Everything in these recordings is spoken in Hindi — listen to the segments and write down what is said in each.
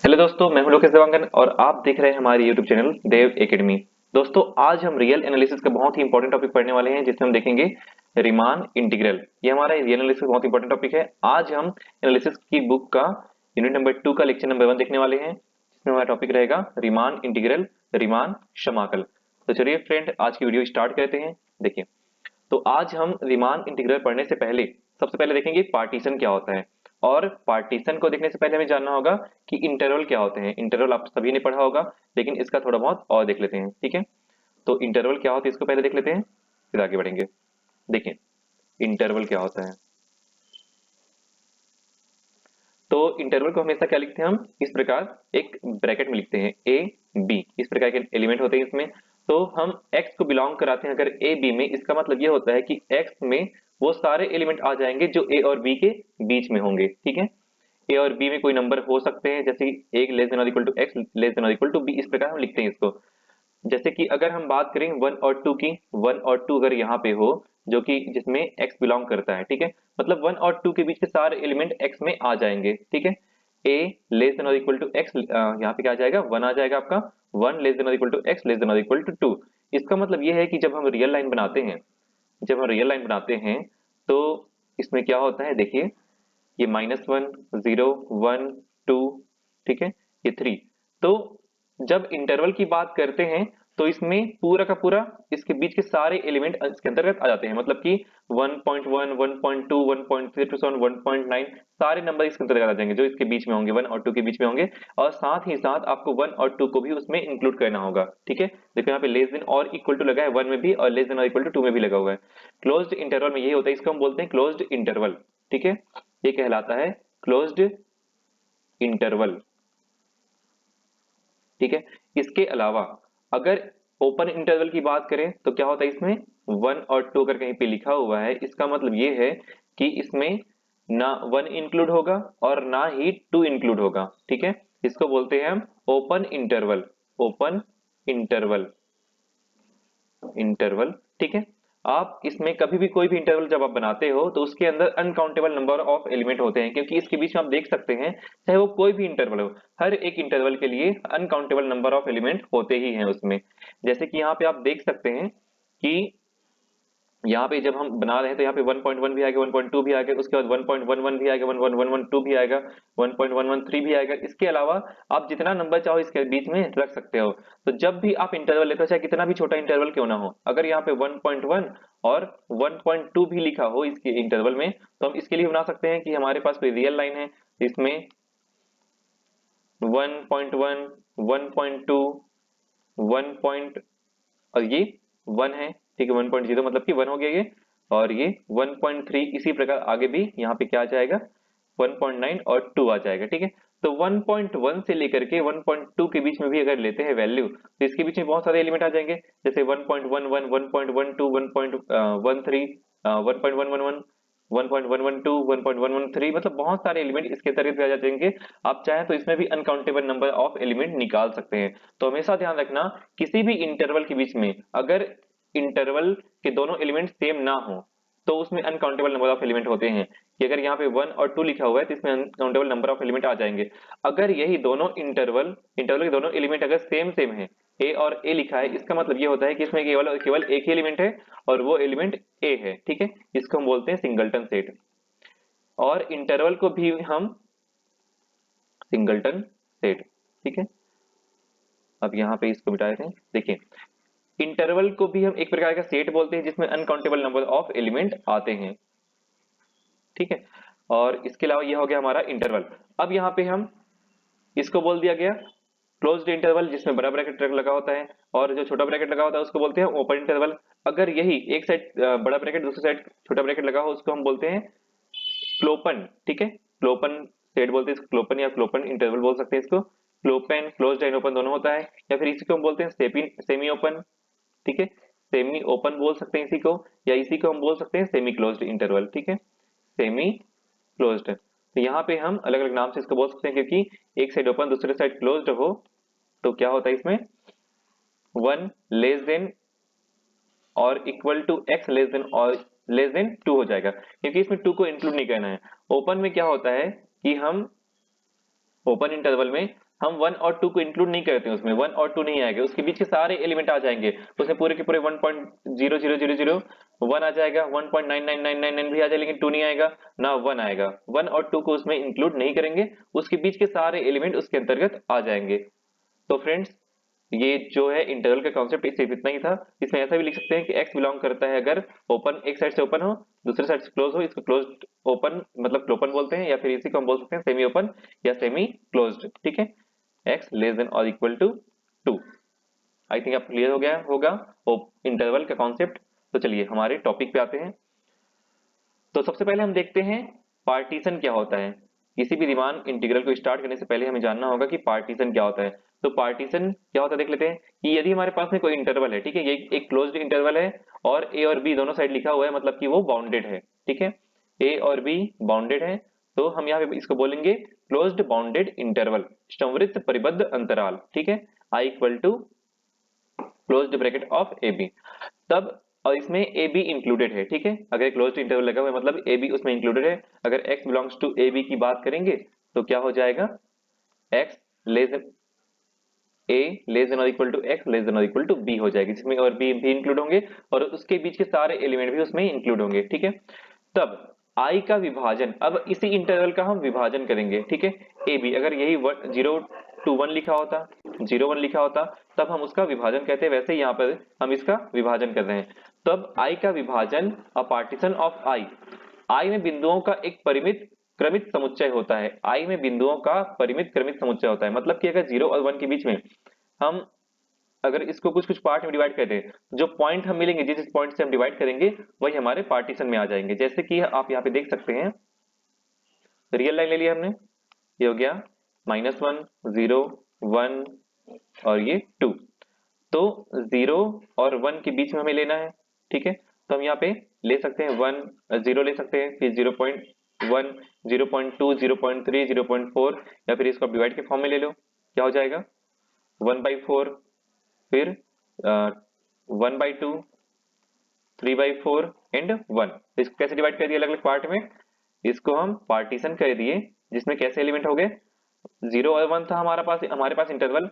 हेलो दोस्तों, मैं हूं लोकेश देवांगन और आप देख रहे हैं हमारी यूट्यूब चैनल देव एकेडमी। दोस्तों, आज हम रियल एनालिसिस का बहुत ही इंपॉर्टेंट टॉपिक पढ़ने वाले हैं जिसमें हम देखेंगे रीमान इंटीग्रल। ये हमारा रियल एनालिसिस बहुत इंपॉर्टेंट टॉपिक है। आज हम एनालिसिस की बुक का यूनिट नंबर 2 का लेक्चर नंबर 1 देखने वाले हैं जिसमें हमारा टॉपिक रहेगा रीमान इंटीग्रल, रीमान समाकल। तो चलिए फ्रेंड, आज की वीडियो स्टार्ट करते हैं। देखिए, तो आज हम रीमान इंटीग्रल पढ़ने से पहले सबसे पहले देखेंगे पार्टीशन क्या होता है। और पार्टीशन को देखने से पहले हमें जानना होगा कि इंटरवल क्या होते हैं। इंटरवल आप सभी ने पढ़ा होगा, लेकिन इसका थोड़ा बहुत और देख लेते हैं। ठीक है, तो इंटरवल क्या होता है इसको पहले देख लेते हैं, फिर आगे बढ़ेंगे। देखिए, इंटरवल क्या होता है। तो इंटरवल को हमेशा क्या लिखते हैं हम, इस प्रकार एक ब्रैकेट में लिखते हैं ए बी, इस प्रकार के एलिमेंट होते हैं इसमें। तो हम x को बिलोंग कराते हैं अगर ए बी में, इसका मतलब ये होता है कि x में वो सारे एलिमेंट आ जाएंगे जो a और b के बीच में होंगे। ठीक है, ए और बी में कोई नंबर हो सकते हैं, जैसे एक लेस देन और equal to x less than और इक्वल टू बी, इस प्रकार हम लिखते हैं इसको। जैसे कि अगर हम बात करें 1 और 2 की, 1 और 2 अगर यहाँ पे हो जो कि जिसमें x बिलोंग करता है, ठीक है, मतलब 1 और 2 के बीच के सारे एलिमेंट x में आ जाएंगे। ठीक है, a लेस देन और इक्वल टू x, यहाँ पे क्या आ जाएगा, 1 आ जाएगा आपका। 1 लेस देन और equal to x less than और इक्वल टू 2। इसका मतलब ये है कि जब हम रियल लाइन बनाते हैं, जब हम रियल लाइन बनाते हैं तो इसमें क्या होता है, देखिए ये -1 0 1 2, ठीक है, ये 3। तो जब इंटरवल की बात करते हैं तो इसमें पूरा का पूरा इसके बीच के सारे एलिमेंट इसके अंतर्गत आ जाते हैं, मतलब कि 1.1 1.2 1.3 टू 1.9 सारे नंबर इसके अंतर्गत आ जाएंगे जो इसके बीच में होंगे, 1 और 2 के बीच में होंगे। और साथ ही साथ आपको 1 और 2 को भी उसमें इंक्लूड करना होगा। ठीक है, देखो यहाँ पे लेस देन और इक्वल टू लगा है 1 में भी, और लेस देन और इक्वल टू 2 में भी लगा हुआ है। क्लोज्ड इंटरवल में यही होता है, इसको हम बोलते हैं क्लोज्ड इंटरवल। ठीक है, ये कहलाता है क्लोज्ड इंटरवल। ठीक है, इसके अलावा अगर ओपन इंटरवल की बात करें तो क्या होता है इसमें 1 और 2 अगर कहीं पे लिखा हुआ है, इसका मतलब ये है कि इसमें ना 1 इंक्लूड होगा और ना ही 2 इंक्लूड होगा। ठीक है, इसको बोलते हैं हम open interval. Open interval, interval. ठीक है, आप इसमें कभी भी कोई भी इंटरवल जब आप बनाते हो तो उसके अंदर अनकाउंटेबल नंबर ऑफ एलिमेंट होते हैं, क्योंकि इसके बीच में आप देख सकते हैं चाहे वो कोई भी इंटरवल हो, हर एक इंटरवल के लिए अनकाउंटेबल नंबर ऑफ एलिमेंट होते ही हैं उसमें। जैसे कि यहाँ पे आप देख सकते हैं कि यहाँ पे जब हम बना रहे हैं तो यहाँ पे 1.1 भी आएगा, 1.2 भी आएगा, उसके बाद 1.11 भी आएगा, 1.112 भी आएगा, 1.113 भी आएगा। इसके अलावा आप जितना नंबर चाहो इसके बीच में रख सकते हो। तो जब भी आप इंटरवल लेते हो, चाहे कितना भी छोटा इंटरवल क्यों ना हो, अगर यहाँ पे 1.1 और 1.2 भी लिखा हो इसके इंटरवल में, तो हम इसके लिए बना सकते हैं कि हमारे पास कोई रियल लाइन है, इसमें 1.1 1.2 1 और ये 1 है। ठीक है, 1.0 मतलब कि 1 हो गया ये, और ये 1.3, इसी प्रकार आगे भी यहाँ पे क्या आ जाएगा, 1.9 और 2 आ जाएगा। ठीक है, तो 1.1 से लेकर के 1.2 के बीच में भी अगर लेते हैं वैल्यू, तो इसके बीच में बहुत सारे एलिमेंट आ जाएंगे, जैसे 1.11 1.12 1.13 1.111 1.112 1.113, मतलब बहुत सारे एलिमेंट इसके अंतर्गत आ जाएंगे। आप चाहें तो इसमें भी अनकाउंटेबल नंबर ऑफ एलिमेंट निकाल सकते हैं। तो हमेशा ध्यान रखना, किसी भी इंटरवल के बीच में अगर इंटरवल के दोनों एलिमेंट सेम ना हो तो उसमें अनकाउंटेबल नंबर ऑफ एलिमेंट होते हैं। कि अगर यहाँ पे 1 और 2 लिखा हुआ है तो इसमें अनकाउंटेबल नंबर ऑफ एलिमेंट आ जाएंगे। अगर यही दोनों इंटरवल इंटरवल के दोनों एलिमेंट अगर सेम सेम है, ए और ए लिखा है, इसका मतलब ये होता है कि इसमें केवल केवल एक ही एलिमेंट है और वो एलिमेंट ए है। ठीक है, इसको हम बोलते हैं सिंगलटन सेट। और इंटरवल को भी हम सिंगलटन सेट। ठीक है, अब यहाँ पे इसको मिटा देते हैं। देखिए, इंटरवल को भी हम एक प्रकार का सेट बोलते हैं जिसमें अनकाउंटेबल नंबर ऑफ एलिमेंट आते हैं। ठीक है, और इसके अलावा यह हो गया हमारा इंटरवल। अब यहाँ पे हम इसको बोल दिया गया क्लोज्ड इंटरवल जिसमें बड़ा ब्रैकेट लगा होता है, और जो छोटा ब्रैकेट लगा होता है उसको बोलते हैं ओपन इंटरवल। अगर यही एक साइड बड़ा ब्रैकेट दूसरी साइड छोटा ब्रैकेट लगा हो उसको हम बोलते हैं क्लोपन। ठीक है, क्लोपन सेट बोलते हैं, क्लोपन या क्लोपन इंटरवल बोल सकते हैं इसको। क्लोपन क्लोज्ड एंड ओपन दोनों होता है, या फिर इसी को हम बोलते हैं सेमी ओपन। ठीक है, सेमी ओपन बोल सकते हैं इसी को, या इसी को हम बोल सकते हैं सेमी क्लोज्ड इंटरवल। ठीक है, सेमी क्लोज्ड। तो यहाँ पे हम अलग अलग नाम से इसको बोल सकते हैं, क्योंकि एक साइड ओपन दूसरे साइड क्लोज्ड हो तो क्या होता है इसमें 1 लेस देन और equal to x less than और लेस देन 2 हो जाएगा, क्योंकि इसमें 2 को इंक्लूड नहीं करना है। ओपन में क्या होता है कि हम ओपन इंटरवल में हम 1 और 2 को इंक्लूड नहीं करते हैं, उसमें 1 और 2 नहीं आएगा, उसके बीच के सारे एलिमेंट आ जाएंगे, उसमें पूरे के पूरे 1.00001 आ जाएगा, 1.99999 भी आ जाएगा, लेकिन 2 नहीं आएगा ना 1 आएगा। 1 और 2 को उसमें इंक्लूड नहीं करेंगे, उसके बीच के सारे एलिमेंट उसके अंतर्गत आ जाएंगे। तो फ्रेंड्स ये जो है इंटरवल का कॉन्सेप्ट सिर्फ इतना ही था। इसमें ऐसा भी लिख सकते हैं कि x बिलोंग करता है, अगर ओपन एक साइड से ओपन हो दूसरी साइड से क्लोज हो, इसको क्लोज्ड ओपन मतलब ओपन बोलते हैं, या फिर इसी को हम बोल सकते हैं सेमी ओपन या सेमी क्लोज्ड। ठीक है, x लेस देन और इक्वल टू 2। आई थिंक आप क्लियर हो गया होगा इंटरवल का कॉन्सेप्ट। तो चलिए हमारे टॉपिक पे आते हैं। तो सबसे पहले हम देखते हैं पार्टीशन क्या होता है। किसी भी रीमान इंटीग्रल को स्टार्ट करने से पहले हमें जानना होगा कि पार्टीशन क्या होता है। तो पार्टीशन क्या होता है देख लेते हैं कि यदि हमारे पास में कोई इंटरवल है, ठीक है, ये एक क्लोज्ड इंटरवल है और ए और बी दोनों साइड लिखा हुआ है, मतलब कि वो बाउंडेड है। ठीक है, ए और बी बाउंडेड है, तो हम यहाँ पे इसको बोलेंगे क्लोज्ड बाउंडेड इंटरवल, संवृत्त परिबद्ध अंतराल। ठीक है, I equal to closed bracket of A B. तब और इसमें ए बी इंक्लूडेड है। ठीक है, अगर क्लोज्ड इंटरवल लगा हुआ है मतलब ए बी उसमें इंक्लूडेड है। अगर x belongs to A B की बात करेंगे तो क्या हो जाएगा, x less than a less than और equal to x less than और इक्वल टू b हो जाएगी, जिसमें और b भी इंक्लूड होंगे और उसके बीच के सारे एलिमेंट भी उसमें इंक्लूड होंगे। ठीक है, तब I का विभाजन, अब इसी इंटरवल का हम विभाजन करेंगे। ठीक है, ए बी अगर यही 0 to 1 लिखा होता, 0 1 लिखा होता, तब हम उसका विभाजन कहते हैं, वैसे यहाँ पर हम इसका विभाजन कर रहे हैं। तब I का विभाजन अ पार्टीशन ऑफ I में बिंदुओं का एक परिमित क्रमित समुच्चय होता है। I में बिंदुओं का परिमित क्रमित समुच्चय होता है, मतलब कि अगर 0 और 1 के बीच में हम अगर इसको कुछ कुछ पार्ट में डिवाइड करते हैं, जो पॉइंट हम मिलेंगे जिस पॉइंट से हम डिवाइड करेंगे वही हमारे पार्टीशन में आ जाएंगे। जैसे कि आप यहाँ पे देख सकते हैं, रियल लाइन ले लिया हमने, ये हो गया -1 0 1 और ये 2। तो 0 और 1 के बीच में हमें लेना है। ठीक है, तो हम यहाँ पे ले सकते हैं 1 0 ले सकते हैं, फिर 0.1 0.2 0.3 0.4, या फिर इसको डिवाइड के फॉर्म में ले लो, क्या हो जाएगा 1/4, फिर 1/2 3/4 एंड 1। इसको कैसे डिवाइड कर दिया अलग अलग पार्ट में, इसको हम पार्टीशन कर दिए, जिसमें कैसे एलिमेंट हो गए 0 और 1 था हमारे पास इंटरवल,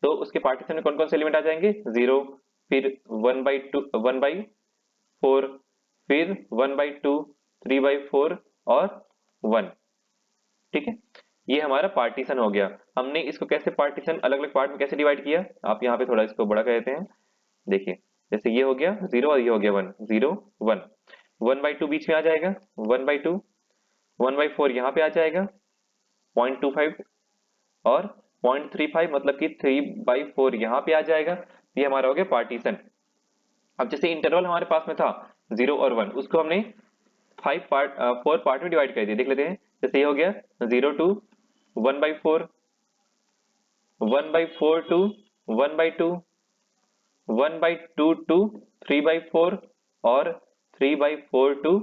तो उसके पार्टीशन में कौन कौन से एलिमेंट आ जाएंगे 0, फिर 1/2 1/4, फिर 1/2 3/4 और 1। ठीक है, ये हमारा पार्टीशन हो गया। हमने इसको कैसे पार्टीशन अलग अलग पार्ट में कैसे डिवाइड किया, आप यहाँ पे थोड़ा इसको बड़ा कर देते हैं। देखिए जैसे ये हो गया 0 और ये हो गया 1 0 1, 1/2 बीच में आ जाएगा 1/2, 1/4 यहाँ पे आ जाएगा 0.25 और 0.35 मतलब कि 3/4 यहाँ पे आ जाएगा। ये हमारा हो गया पार्टीशन। अब जैसे इंटरवल हमारे पास में था 0 और 1, उसको हमने 4 पार्ट में डिवाइड कर दिया। देख लेते हैं, जैसे ये हो गया 0 to 1/4 1/4 to 1/2 1/2 to 3/4 और 3/4 to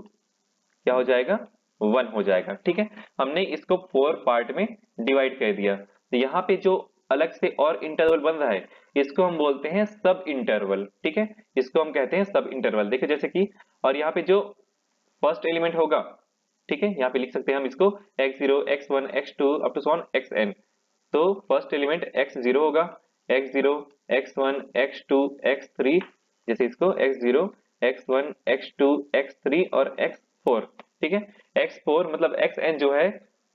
क्या हो जाएगा 1 हो जाएगा। ठीक है, हमने इसको 4 पार्ट में डिवाइड कर दिया। तो यहाँ पे जो अलग से और इंटरवल बन रहा है इसको हम बोलते हैं सब इंटरवल। ठीक है, इसको हम कहते हैं सब इंटरवल। देखो जैसे कि और यहाँ पे जो फर्स्ट एलिमेंट होगा, ठीक है, यहाँ पे लिख सकते हैं हम इसको x0 x1 x2 up to so on xn। तो फर्स्ट एलिमेंट x0 होगा, x0 x1 x2 x3, जैसे इसको x0 x1 x2 x3 और x4। ठीक है, x4 मतलब xn जो है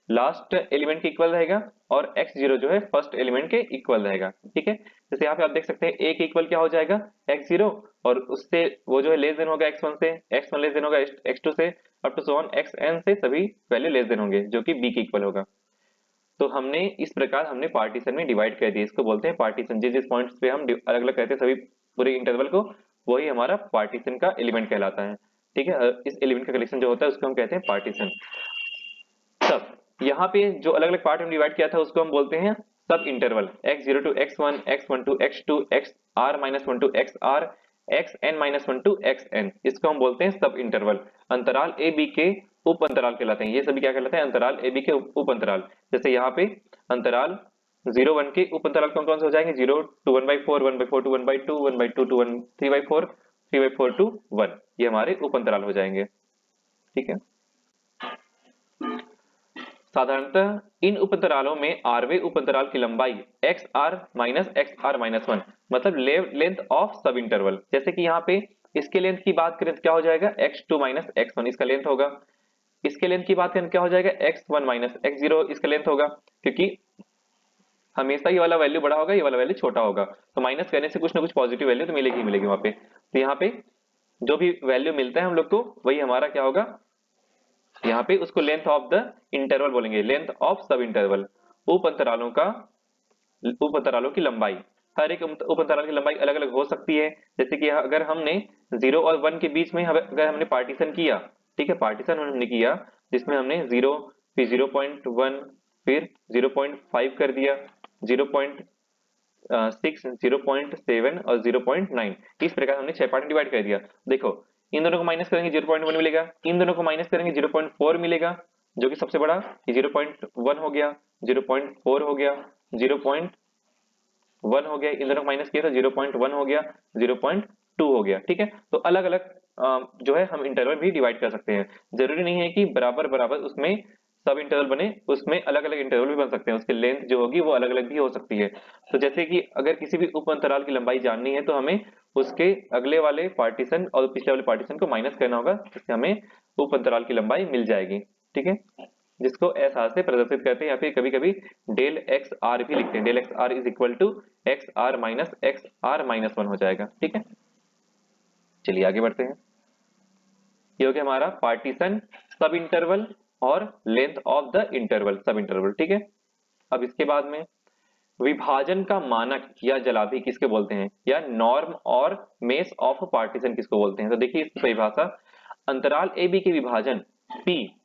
लास्ट एलिमेंट के इक्वल रहेगा और x0 जो है फर्स्ट एलिमेंट के इक्वल रहेगा। ठीक है, जैसे यहाँ पे आप देख सकते हैं a के इक्वल क्या हो जाएगा x0, और उससे वो जो है लेस देन होगा x1 से, x1 लेस देन होगा x2 से, up to so on xn से सभी वैल्यू लेस देन होंगे, जो कि b के इक्वल होगा। तो हमने इस प्रकार हमने पार्टीशन में डिवाइड कर दिया, इसको बोलते हैं पार्टीशन। जिस जिस पॉइंट्स पे हम अलग अलग कहते हैं सभी पूरे इंटरवल को, वही हमारा पार्टीशन का एलिमेंट कहलाता है। ठीक है, इस एलिमेंट का कलेक्शन जो होता है उसको हम कहते हैं पार्टीशन। सब यहाँ पे जो अलग अलग पार्ट में डिवाइड किया था उसको हम बोलते हैं सब interval, x0 to x1 x1 to x2 xr-1 to xr xn-1 to xn, इसको हम बोलते हैं सब इंटरवल। अंतराल ए बी के उप अंतराल कहलाते हैं। ये सभी क्या कहलाते हैं, अंतराल ए बी के उप अंतराल। जैसे यहाँ पे अंतराल 0 1 के उप अंतराल कौन कौन से हो जाएंगे 0 to 1/4 1/4 to 1/2 1/2 to 1 3/4 3/4 to 1, ये हमारे उप अंतराल हो जाएंगे। ठीक है, साधारणतः इन उपअंतरालों में rवें उपअंतराल की लंबाई xr माइनस xr माइनस 1 मतलब लेंथ ऑफ सब इंटरवल। जैसे कि यहाँ पे इसके लेंथ की बात करें तो क्या हो जाएगा x2 माइनस x1 इसका लेंथ होगा। इसके लेंथ की बात करें क्या हो जाएगा x1 माइनस x0 इसका लेंथ होगा, क्योंकि हमेशा ये वाला वैल्यू बड़ा होगा ये वाला वैल्यू छोटा होगा, तो माइनस करने से कुछ ना कुछ पॉजिटिव वैल्यू तो मिलेगी ही मिलेगी वहां पे। तो यहाँ पे जो भी वैल्यू मिलता है हम लोग को वही हमारा क्या होगा, यहाँ पे उसको लेंथ ऑफ द इंटरवल बोलेंगे, लेंथ ऑफ सब इंटरवल। उप अंतरालों का उप अंतरालों की लंबाई, हर एक उप अंतराल की लंबाई अलग अलग हो सकती है। जैसे कि अगर हमने 0 और 1 के बीच में अगर हमने पार्टीशन किया, ठीक है, पार्टीशन हमने किया जिसमें हमने 0 फिर 0.1 फिर 0.5 कर दिया, 0.6 0.7 और 0.9, इस प्रकार हमने 6 पार्ट में डिवाइड कर दिया। देखो इन दोनों को माइनस करेंगे 0.1 मिलेगा, इन दोनों को माइनस करेंगे 0.4 मिलेगा जो कि सबसे बड़ा, 0.1 हो गया, 0.4 हो गया, 0.1 हो गया, इन दोनों को माइनस किया तो 0.1 हो गया, 0.2 हो गया। ठीक है, तो अलग अलग जो है हम इंटरवल भी डिवाइड कर सकते हैं। जरूरी नहीं है कि बराबर बराबर उसमें सब इंटरवल बने, उसमें अलग अलग इंटरवल भी बन सकते हैं, उसकी लेंथ जो होगी वो अलग अलग भी हो सकती है। तो जैसे कि अगर किसी भी उप अंतराल की लंबाई जाननी है तो हमें उसके अगले वाले पार्टीशन और पिछले वाले पार्टीशन को माइनस करना होगा, जिससे हमें उप अंतराल की लंबाई मिल जाएगी। ठीक है, जिसको एस आर से प्रदर्शित करते हैं या फिर कभी कभी डेल एक्स आर भी लिखते हैं, del x r is equal to x r minus 1 हो जाएगा। ठीक है, चलिए आगे बढ़ते हैं। ये हो गया हमारा पार्टीशन, सब इंटरवल और लेंथ ऑफ द इंटरवल, सब इंटरवल। ठीक है, अब इसके बाद में विभाजन का मानक या जलाभी किसके बोलते हैं, या नॉर्म और मेस ऑफ पार्टीशन किसको बोलते हैं। तो देखिए इसकी परिभाषा, अंतराल ए बी के विभाजन पी,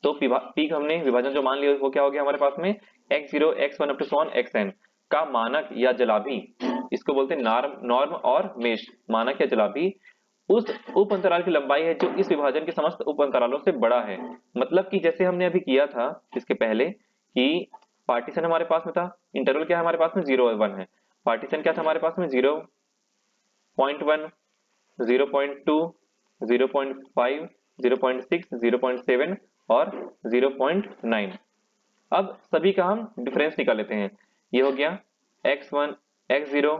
तो पी हमने विभाजन जो मान लिया वो क्या हो गया हमारे पास में x0 x1 up to so on xn का मानक या जलाभी, इसको बोलते हैं नॉर्म और मेश, मानक या जलाभी उस उप अंतराल की लंबाई है जो इस विभाजन के समस्त उप अंतरालों से बड़ा है। मतलब कि जैसे हमने अभी किया था इसके पहले कि पार्टीशन हमारे पास में था, इंटरवल क्या है हमारे पास में 0 और 1 है, पार्टीशन क्या था हमारे पास में 0.1 0.2 0.5 0.6 0.7 और 0.9। अब सभी का हम डिफरेंस निकाल लेते हैं। ये हो गया x1 x0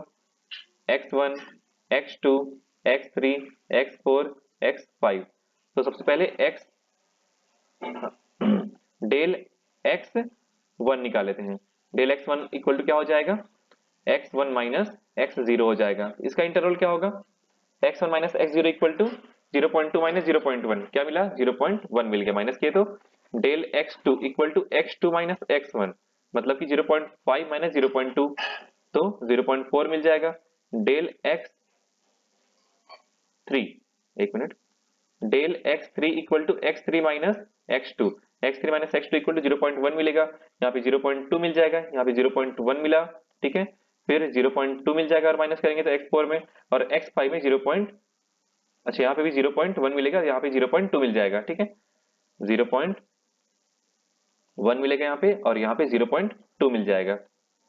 x1 x2 x3 x4 x5। तो सबसे पहले x डेल x1 निकाल लेते हैं। डेल x1 इक्वल टू क्या हो जाएगा, x1 माइनस x0 हो जाएगा। इसका इंटरवल क्या होगा, x1 minus x0 equal to 0.2 minus 0.1, क्या मिला 0.1 मिल गया, माइनस किए तो del x2 equal to x2 minus x1 मतलब कि 0.5 माइनस 0.2 तो 0.4 मिल जाएगा। डेल x3, एक minute, del x3 equal to x3 minus x2, x3 minus x2 equal to 0.1 मिलेगा, यहाँ पे 0.2 मिल जाएगा, यहाँ पे 0.1 मिला। ठीक है, फिर 0.2 मिल जाएगा और माइनस करेंगे तो x4 में, और x5 में 0. अच्छा यहाँ पे भी 0.1 मिलेगा, यहाँ पे 0.2 मिल जाएगा। ठीक है, 0.1 मिलेगा यहाँ पे और यहाँ पे 0.2 मिल जाएगा।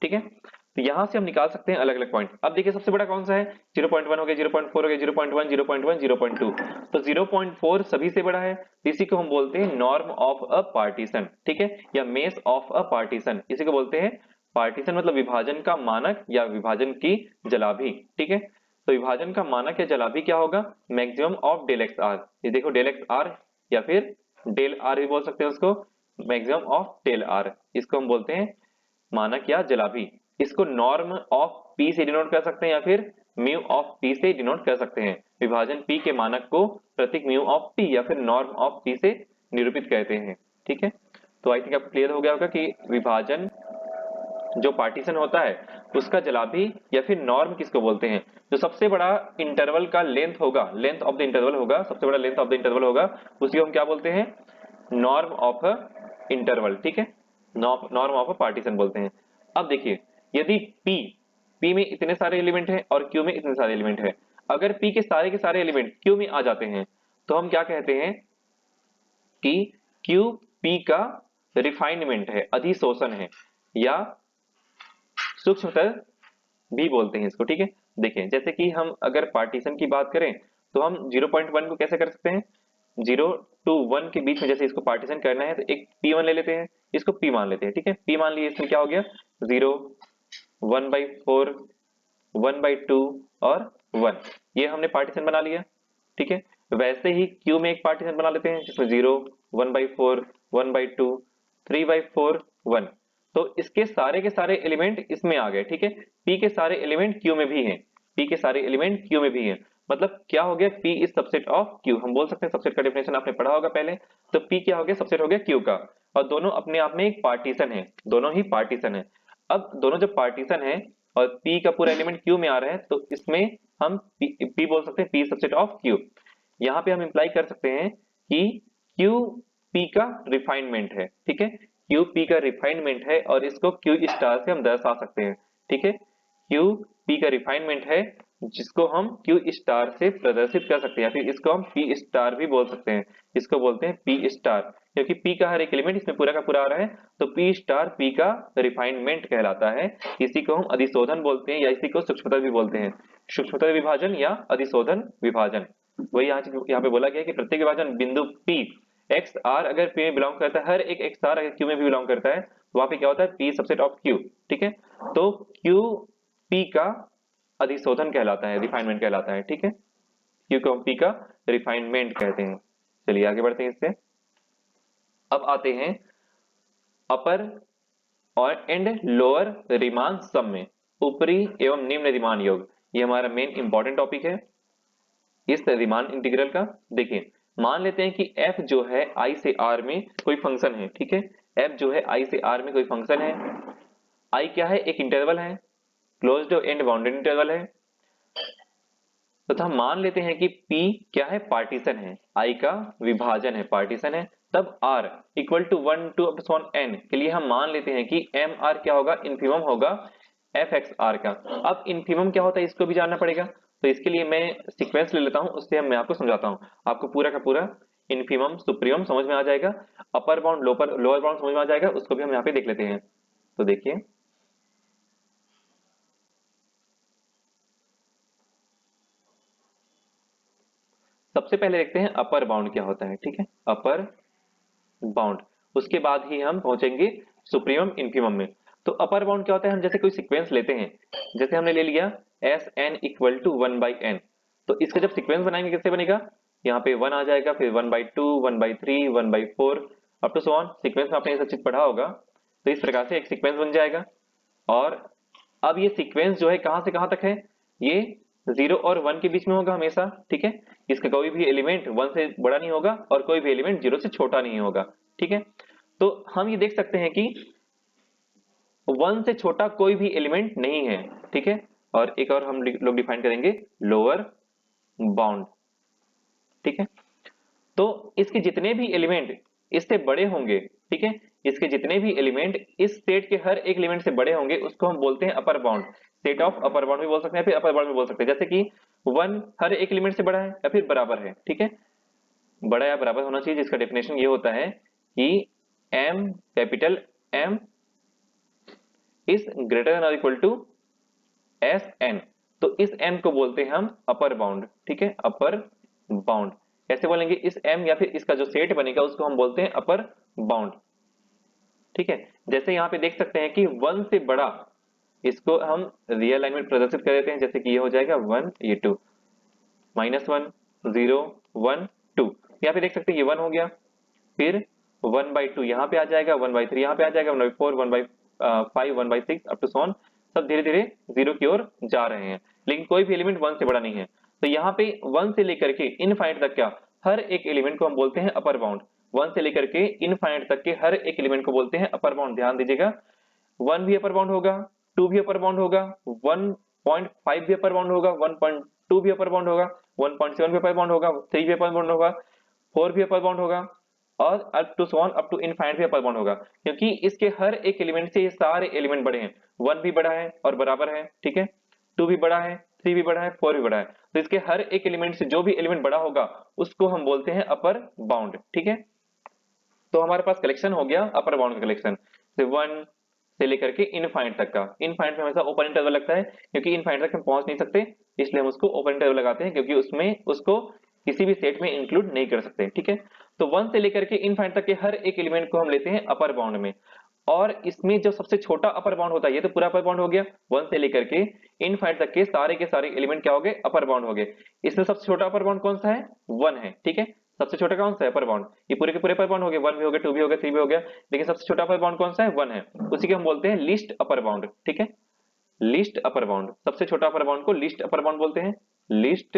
ठीक है, तो यहाँ से हम निकाल सकते हैं अलग अलग पॉइंट। अब देखिए सबसे बड़ा कौन सा है, 0.1 हो गया, 0.4 हो गया, 0.1 0.1 0.2, तो 0.4 सभी से बड़ा है, इसी को हम बोलते हैं नॉर्म ऑफ अ पार्टीशन। ठीक है, या मेस ऑफ अ पार्टीशन, इसी को बोलते हैं पार्टीशन, मतलब विभाजन का मानक या विभाजन की जलाभी। ठीक है, तो विभाजन का मानक या जलाभी क्या होगा, maximum of del x r. ये देखो डेल एक्स आर या फिर डेल आर भी बोल सकते हैं उसको, मैक्सिमम ऑफ डेल आर, इसको हम बोलते हैं मानक या जलाभी। इसको नॉर्म ऑफ पी से डिनोट कर सकते हैं या फिर म्यू ऑफ पी से डिनोट कर सकते हैं। विभाजन पी के मानक को प्रतीक म्यू ऑफ पी या फिर नॉर्म ऑफ पी से निरूपित करते हैं। ठीक है, तो आई थिंक आपको क्लियर हो गया होगा कि विभाजन जो पार्टीशन होता है उसका जलाभी या फिर नॉर्म किसको बोलते हैं। जो सबसे बड़ा इंटरवल का लेंथ होगा, लेंथ ऑफ द इंटरवल होगा, सबसे बड़ा लेंथ ऑफ द इंटरवल होगा, उसी को हम क्या बोलते हैं, नॉर्म ऑफ इंटरवल। ठीक है, नॉर्म ऑफ पार्टीशन बोलते हैं। अब देखिए यदि P में इतने सारे एलिमेंट हैं और Q में इतने सारे एलिमेंट हैं, अगर P के सारे एलिमेंट Q में आ जाते हैं तो हम क्या कहते हैं कि Q P का रिफाइनमेंट है, अधिशोषण है, या सूक्ष्मतर भी बोलते हैं इसको। ठीक है, देखें जैसे कि हम अगर पार्टीशन की बात करें तो हम 0.1 को कैसे कर सकते हैं, 0 to 1 के बीच में जैसे इसको पार्टीशन करना है तो एक P1 ले लेते हैं, इसको p मान लेते हैं, ठीक है। p मान लिए, इसमें क्या हो गया 0, 1/4, 1/2 और 1, ये हमने पार्टीशन बना लिया, ठीक है। वैसे ही q में एक पार्टीशन बना लेते हैं जिसमें 0, 1/4, 1/2, 3/4, 1। तो इसके सारे के सारे एलिमेंट इसमें आ गए, ठीक है। p के सारे एलिमेंट q में भी हैं, p के सारे एलिमेंट q में भी हैं, मतलब क्या हो गया, p is subset of q। हम बोल सकते हैं, सबसेट का डेफिनेशन आपने पढ़ा होगा पहले, तो p क्या हो गया, सबसेट हो गया q का। और दोनों अपने आप में एक पार्टीशन है, दोनों ही पार्टीशन है। अब दोनों जब पार्टीशन है और p का पूरा एलिमेंट q में आ रहा है, तो इसमें हम p बोल सकते हैं p सबसेट ऑफ q। यहाँ पे हम इंप्लाई कर सकते हैं कि q p का रिफाइनमेंट है, ठीक है। q p का रिफाइनमेंट है और इसको q स्टार से हम दर्शा सकते हैं, ठीक है। q p का रिफाइनमेंट है जिसको हम q स्टार से प्रदर्शित कर सकते हैं, या फिर इसको हम p स्टार भी बोल सकते हैं। इसको बोलते हैं p स्टार, क्योंकि p का हर एक एलिमेंट इसमें पूरा का पूरा आ रहा है, तो p स्टार p का रिफाइनमेंट कहलाता है। इसी को हम अधिशोधन बोलते हैं, या इसी को सूक्ष्मतर भी बोलते हैं, सूक्ष्मतर विभाजन या अधिशोधन विभाजन। वही यहाँ पे बोला गया है कि प्रत्येक विभाजन बिंदु p एक्स आर अगर p में बिलोंग करता है, हर एक एक्स आर अगर q में भी बिलोंग करता है, तो वहां पे क्या होता है, p सबसेट ऑफ q, ठीक है। तो q p का अधिशोधन कहलाता है, रिफाइनमेंट कहलाता है, ठीक है। q को हम p का रिफाइनमेंट कहते हैं। चलिए आगे बढ़ते हैं इससे। अब आते हैं अपर और एंड लोअर रीमान सम में, ऊपरी एवं निम्न रीमान योग। ये हमारा मेन इंपॉर्टेंट टॉपिक है इस रीमान इंटीग्रल का। देखिए, मान लेते हैं कि f जो है i से r में कोई फंक्शन है, ठीक है। f जो है i से r में कोई फंक्शन है, i क्या है, एक इंटरवल है, क्लोज्ड एंड बाउंडेड इंटरवल है। तथा मान लेते हैं कि p क्या है, पार्टीशन है, i का विभाजन है, पार्टीशन है। तब r equal to 1 to n के लिए हम मान लेते हैं कि mr क्या होगा, इन्फिमम होगा fxr का। अब इन्फिमम क्या होता है इसको भी जानना पड़ेगा, तो इसके लिए मैं सीक्वेंस ले लेता हूं, उससे मैं आपको समझाता हूं। आपको पूरा का पूरा इन्फिमम सुप्रीमम समझ में आ जाएगा, अपर बाउंड लोअर बाउंड समझ में आ जाएगा, उसको भी हम यहाँ पे देख लेते हैं। तो देखिए, सबसे पहले देखते हैं अपर बाउंड क्या होता है, ठीक है। अपर बाउंड, उसके बाद ही हम पहुंचेंगे सुप्रीमम इन्फिमम में। तो अपर बाउंड क्या होता है, हम जैसे कोई सीक्वेंस लेते हैं, जैसे हमने ले लिया S N equal to 1/n, तो इसका जब सीक्वेंस बनाएंगे कैसे बनेगा, यहाँ पे 1 आ जाएगा, फिर 1/2, 1/3, 1/4 up to so on. Sequence में आपने ये सब चीज पढ़ा होगा, तो इस प्रकार से एक सीक्वेंस बन जाएगा। और अब ये सीक्वेंस जो है कहां से कहां तक है, ये 0 और 1 के बीच में होगा हमेशा, ठीक है। इसका कोई भी एलिमेंट 1 से बड़ा नहीं होगा और कोई भी एलिमेंट 0 से छोटा नहीं होगा, ठीक है। तो हम ये देख सकते हैं कि 1 से छोटा कोई भी एलिमेंट नहीं है, ठीक है। और एक और हम लोग डिफाइन करेंगे, लोअर बाउंड, ठीक है। तो इसके जितने भी एलिमेंट इससे बड़े होंगे, ठीक है, इसके जितने भी एलिमेंट इस सेट के हर एक एलिमेंट से बड़े होंगे, उसको हम बोलते हैं upper bound. Set of upper bound भी बोल सकते हैं, फिर अपर बाउंड भी बोल सकते हैं। जैसे कि 1 हर एक एलिमेंट से बड़ा है या फिर बराबर है, ठीक है। बड़ा या बराबर होना चाहिए, जिसका डेफिनेशन ये होता है कि m capital M is greater than और इक्वल टू एस एन। तो इस m को बोलते हैं हम अपर बाउंड, ठीक है, अपर बाउंड। कैसे बोलेंगे, इस m या फिर इसका जो सेट बनेगा उसको हम बोलते हैं अपर बाउंड, ठीक है। जैसे यहाँ पे देख सकते हैं कि 1 से बड़ा, इसको हम रियल लाइन में प्रदर्शित कर देते हैं, जैसे कि ये हो जाएगा 1, ये 2, -1, 0, 1, 2। यहाँ पे देख सकते हैं ये 1 हो गया, फिर 1/2 यहाँ पे आ जाएगा, 1/3 यहाँ पे आ जाएगा, 1/4, 1/5, 1/6 अप टू सो ऑन। सब धीरे धीरे 0 की ओर जा रहे हैं, लेकिन कोई भी एलिमेंट 1 से बड़ा नहीं है। तो यहाँ पे 1 से लेकर के इनफाइनाइट तक क्या, हर एक एलिमेंट को हम बोलते हैं अपर बाउंड। 1 से लेकर के इनफाइनाइट तक के हर एक एलिमेंट को बोलते हैं अपर बाउंड। ध्यान दीजिएगा, 1 भी अपर बाउंड होगा, 2 भी अपर बाउंड होगा, 1.5 भी अपर बाउंड होगा, 1.2 भी अपर बाउंड होगा, 1.7 भी अपर बाउंड होगा, 3 भी अपर बाउंड होगा, 4 भी अपर बाउंड होगा, और up to so on up to infinite भी अपर बाउंड होगा, क्योंकि इसके हर एक एलिमेंट से ये सारे एलिमेंट बड़े हैं। 1 भी बड़ा है और बराबर है, ठीक है, 2 भी बड़ा है, 3 भी बड़ा है, 4 भी बड़ा है। तो इसके हर एक एलिमेंट से जो भी एलिमेंट बड़ा होगा उसको हम बोलते हैं अपर बाउंड, ठीक है। तो हमारे पास कलेक्शन हो गया अपर बाउंड का कलेक्शन, 1 से लेकर के इनफाइनाइट तक का। इनफाइनाइट में हमेशा ओपन इंटरवल लगता है, क्योंकि इनफाइनाइट तक हम पहुंच नहीं सकते, इसलिए हम उसको ओपन इंटरवल लगाते हैं, क्योंकि उसमें उसको किसी भी सेट में इंक्लूड नहीं कर सकते, ठीक है। तो 1 से लेकर के इनफाइनाइट तक के हर एक एलिमेंट को हम लेते हैं अपर बाउंड में, और इसमें जो सबसे छोटा अपर बाउंड होता है, ये तो पूरा अपर बाउंड हो गया, 1 से लेकर के इनफाइनाइट तक के सारे एलिमेंट क्या हो गए, अपर बाउंड हो गए। इसमें सबसे छोटा अपर बाउंड कौन सा है, 1 है, ठीक है। सबसे छोटा कौन सा है अपर बाउंड, ये पूरे के पूरे अपर बाउंड हो गए, 1 भी हो गया, 2 भी हो गया, 3 भी हो गया, लेकिन सबसे छोटा अपर बाउंड कौन सा है, 1 है। उसी को हम बोलते हैं लीस्ट अपर बाउंड, ठीक है। लीस्ट अपर बाउंड, सबसे छोटा अपर बाउंड को लीस्ट अपर बाउंड बोलते हैं, least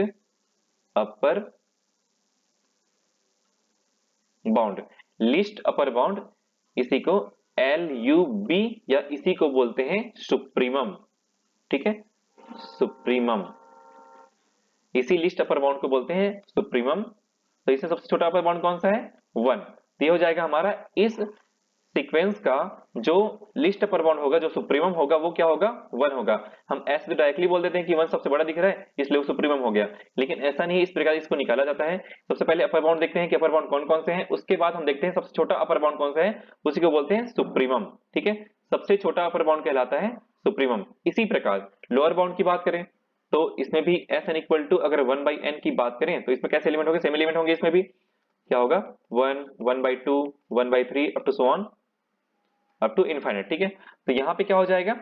upper bound. Least upper bound इसी को LUB या इसी को बोलते हैं सुप्रीमम, ठीक है, सुप्रीमम। इसी लिस्ट अपर बाउंड को बोलते हैं सुप्रीमम। तो इसमें सबसे छोटा अपर बाउंड कौन सा है, 1। तो ये हो जाएगा हमारा इस सीक्वेंस का जो लिस्ट अपर बाउंड होगा, जो सुप्रीमम होगा, वो क्या होगा, 1 होगा। हम ऐसे तो डायरेक्टली बोल देते हैं कि 1 सबसे बड़ा दिख रहा है इसलिए वो सुप्रीमम हो गया, लेकिन ऐसा नहीं, इस प्रकार इसको निकाला जाता है। सबसे पहले अपर बाउंड देखते हैं कि अपर बाउंड कौन कौन से हैं, उसके बाद हम देखते हैं सबसे छोटा अपर बाउंड कौन सा है, उसी को बोलते हैं सुप्रीमम, ठीक है। सबसे छोटा अपर बाउंड कहलाता है सुप्रीमम। इसी प्रकार लोअर बाउंड की बात करें तो इसमें भी Sn इक्वल टू, अगर 1/n की बात करें तो इसमें कैसे एलिमेंट होंगे, सेम एलिमेंट होंगे। इसमें भी क्या होगा, 1, 1/2, 1/3 up to so on up to infinite, ठीक है। तो यहाँ पे क्या हो जाएगा,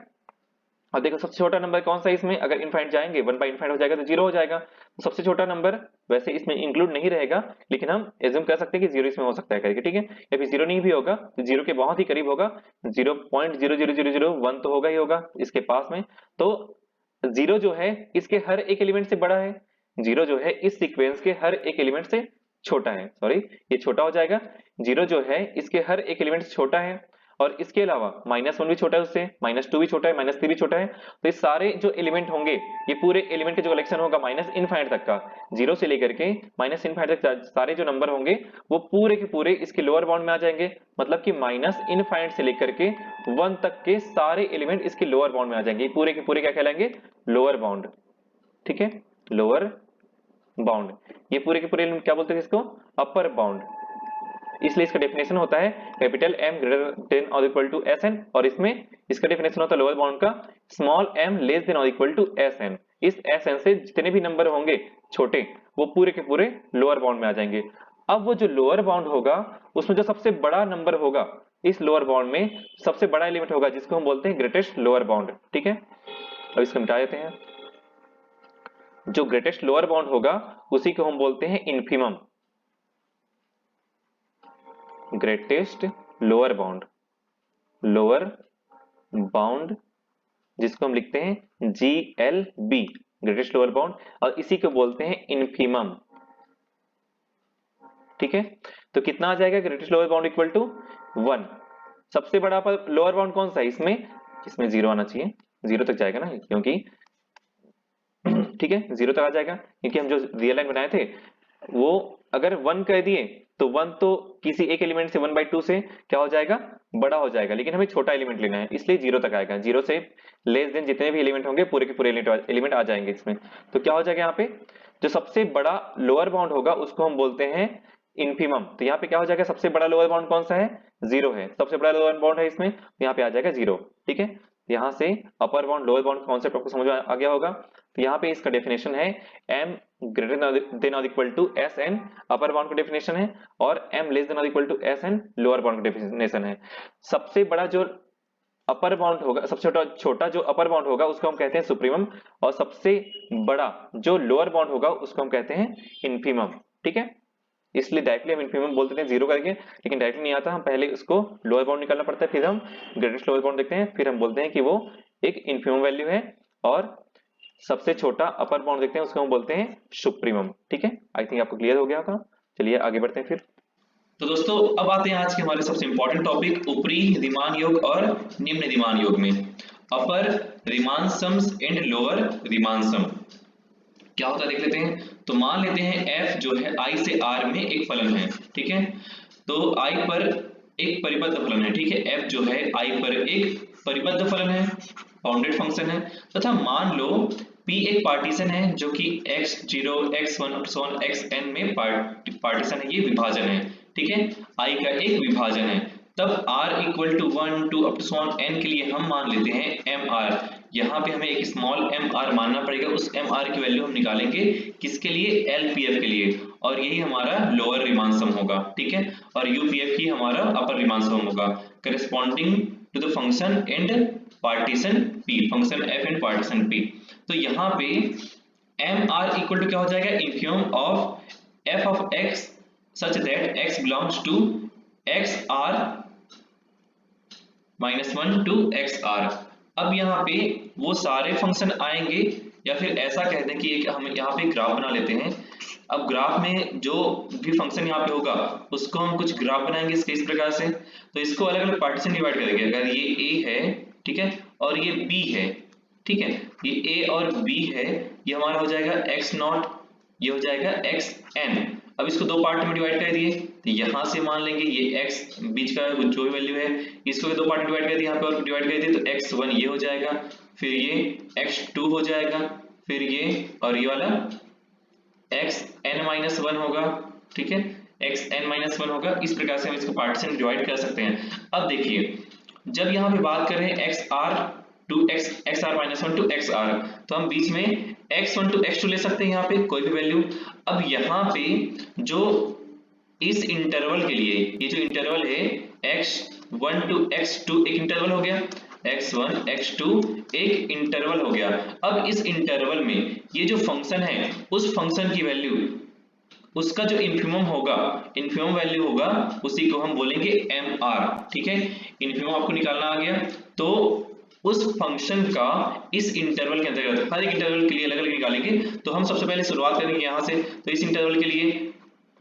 अब देखो सबसे छोटा नंबर कौन सा है इसमें, अगर इनफाइनाइट जाएंगे 1/इनफाइनाइट हो जाएगा तो 0 हो जाएगा। तो सबसे छोटा नंबर वैसे इसमें इंक्लूड नहीं रहेगा, लेकिन हम एज्यूम कर सकते हैं कि 0 इसमें हो सकता है करके, ठीक है। या फिर 0 नहीं भी होगा तो 0 के बहुत ही करीब होगा, 0.00001 तो होगा ही होगा इसके पास में। तो 0 जो है इसके हर एक एलिमेंट से बड़ा है, 0 जो है इस सीक्वेंस के हर एक एलिमेंट से छोटा है, सॉरी ये छोटा हो जाएगा। 0 जो है इसके हर एक एलिमेंट से छोटा है, और इसके अलावा -1 भी छोटा है उससे, -2 भी छोटा है, -3 भी छोटा है। तो ये सारे जो एलिमेंट होंगे, ये पूरे एलिमेंट का जो कलेक्शन होगा -इनफाइनाइट तक का, 0 से लेकर के -इनफाइनाइट तक सारे जो नंबर होंगे वो पूरे के पूरे इसके लोअर बाउंड में आ जाएंगे। मतलब कि -इनफाइनाइट से लेकर के 1 तक के सारे एलिमेंट इसके लोअर बाउंड में आ जाएंगे। पूरे के पूरे क्या कहलाएंगे, लोअर बाउंड, ठीक है, लोअर बाउंड। ये पूरे के पूरे एलिमेंट क्या बोलते हैं इसको, अपर बाउंड। इसलिए इसका डेफिनेशन होता है कैपिटल M ग्रेटर देन और इक्वल टू Sn, और इसमें इसका डेफिनेशन होता है लोअर बाउंड का स्मॉल m लेस देन और इक्वल टू Sn। इस Sn से जितने भी नंबर होंगे छोटे, वो पूरे के पूरे लोअर बाउंड में आ जाएंगे। अब वो जो लोअर बाउंड होगा उसमें जो सबसे बड़ा नंबर होगा इस लोअर बाउंड में, सबसे बड़ा एलिमेंट होगा जिसको हम बोलते हैं ग्रेटेस्ट लोअर बाउंड, ठीक है। अब इसको मिटा देते हैं। जो ग्रेटेस्ट लोअर बाउंड होगा उसी को हम बोलते हैं infimum, greatest lower bound, lower bound जिसको हम लिखते हैं GLB, ग्रेटेस्ट लोअर बाउंड, और इसी को बोलते हैं इन्फीमम, ठीक है। तो कितना आ जाएगा, greatest lower bound equal to 1। सबसे बड़ा लोअर बाउंड कौन सा है इसमें, इसमें 0 आना चाहिए, 0 तक जाएगा ना, क्योंकि ठीक है 0 तक आ जाएगा, क्योंकि हम जो रियल लाइन बनाए थे वो अगर 1 कह दिए तो 1 तो किसी एक एलिमेंट से 1/2 से क्या हो जाएगा, बड़ा हो जाएगा, लेकिन हमें छोटा एलिमेंट लेना है इसलिए 0 तक आएगा। 0 से लेस देन जितने भी एलिमेंट होंगे पूरे के पूरे एलिमेंट आ जाएंगे इसमें। तो क्या हो जाएगा, यहाँ पे जो सबसे बड़ा लोअर बाउंड होगा उसको हम बोलते हैं इन्फीमम। तो यहाँ पे क्या हो जाएगा, सबसे बड़ा लोअर बाउंड कौन सा है, 0 है, सबसे बड़ा लोअर बाउंड है इसमें, तो यहाँ पे आ जाएगा 0, ठीक है। यहाँ से upper bound lower bound concept आपको समझ आ गया होगा। तो यहाँ पे इसका डेफिनेशन है m ग्रेटर देन और equal to Sn upper bound का डेफिनेशन है, और m लेस देन और equal to Sn lower bound का डेफिनेशन है। सबसे बड़ा जो अपर बाउंड होगा, सबसे छोटा जो अपर बाउंड होगा उसको हम कहते हैं सुप्रीमम, और सबसे बड़ा जो लोअर बाउंड होगा उसको हम कहते हैं इन्फीमम, ठीक है। इसलिए डायरेक्टली हम इन्फीमम बोल देते हैं 0 करके, लेकिन डायरेक्टली नहीं आता, हम पहले उसको लोअर बाउंड निकालना पड़ता है, फिर हम ग्रेटेस्ट लोअर बाउंड देखते हैं, फिर हम बोलते हैं कि वो एक इन्फीमम वैल्यू है, और सबसे छोटा अपर बाउंड देखते हैं उसको हम बोलते हैं सुप्रीमम, ठीक है। आई थिंक आपको क्लियर हो गया होगा। चलिए आगे बढ़ते हैं फिर। तो दोस्तों अब आते हैं आज के हमारे सबसे इंपॉर्टेंट टॉपिक ऊपरी रीमान योग और निम्न रीमान योग में। Upper Riemann sums and lower Riemann sum क्या होता है देख लेते हैं। तो मान लेते हैं f जो है i से r में एक फलन है, ठीक है। तो i पर एक परिबद्ध फलन है, ठीक है। f जो है i पर एक परिबद्ध फलन है, बाउंडेड फंक्शन है, तथा मान लो p एक पार्टीशन है जो कि x0 x1 xn में पार्टीशन है, ये विभाजन है, ठीक है। i का एक विभाजन है। तब r equal to 1 2 up to so on n के लिए हम मान लेते हैं mr। यहाँ पे हमें एक स्मॉल mr मानना पड़ेगा, उस mr की वैल्यू हम निकालेंगे किसके लिए, LPF के लिए, और यही हमारा लोअर रीमान सम होगा, ठीक है। और UPF की हमारा अपर रीमान सम होगा corresponding to the function and partition P, function f and partition P। तो यहाँ पे mr इक्वल टू क्या हो जाएगा, infimum of f of x such that x belongs to xr -1 to xr। अब यहाँ पे वो सारे फंक्शन आएंगे, या फिर ऐसा कहते हैं कि हम यहाँ पे ग्राफ बना लेते हैं। अब ग्राफ में जो भी फंक्शन यहाँ पे होगा उसको हम कुछ ग्राफ बनाएंगे इसके इस प्रकार से। तो इसको अलग अलग पार्टीशन डिवाइड करेंगे। अगर ये a है, ठीक है, और ये b है, ठीक है, ये a और b है, ये हमारा हो जाएगा x0, ये हो जाएगा xn। अब इसको दो पार्ट में डिवाइड कर दिए, तो यहाँ से मान लेंगे ये x बीच का जो भी वैल्यू है, इसको दो पार्ट में डिवाइड कर दिए, यहाँ पे और डिवाइड कर दिए, तो x1 ये हो जाएगा, फिर ये x2 हो जाएगा, फिर ये और ये वाला xn-1 होगा, ठीक है, xn-1 होगा। इस प्रकार से हम इसको पार्टीशन डिवाइड कर सकते हैं। अब देखिए, जब यहाँ पे बात कर रहे हैं xr to xr-1 to xr, तो हम बीच में x1 टू x2 ले सकते हैं, यहाँ पे कोई भी वैल्यू। अब यहाँ पे जो इस इंटरवल के लिए, ये जो इंटरवल है x1 टू x2 एक इंटरवल हो गया, x1 x2 एक इंटरवल हो गया। अब इस इंटरवल में ये जो फंक्शन है, उस फंक्शन की वैल्यू, उसका जो इन्फिमम होगा, इन्फिमम वैल्यू होगा, उसी को हम बोलेंगे mr, ठीक है। इन्फिमम आपको निकालना आ गया, तो उस फंक्शन का इस इंटरवल के अंतर्गत हर एक इंटरवल के लिए अलग अलग निकालेंगे। तो हम सबसे पहले शुरुआत करेंगे यहाँ से। तो इस इंटरवल के लिए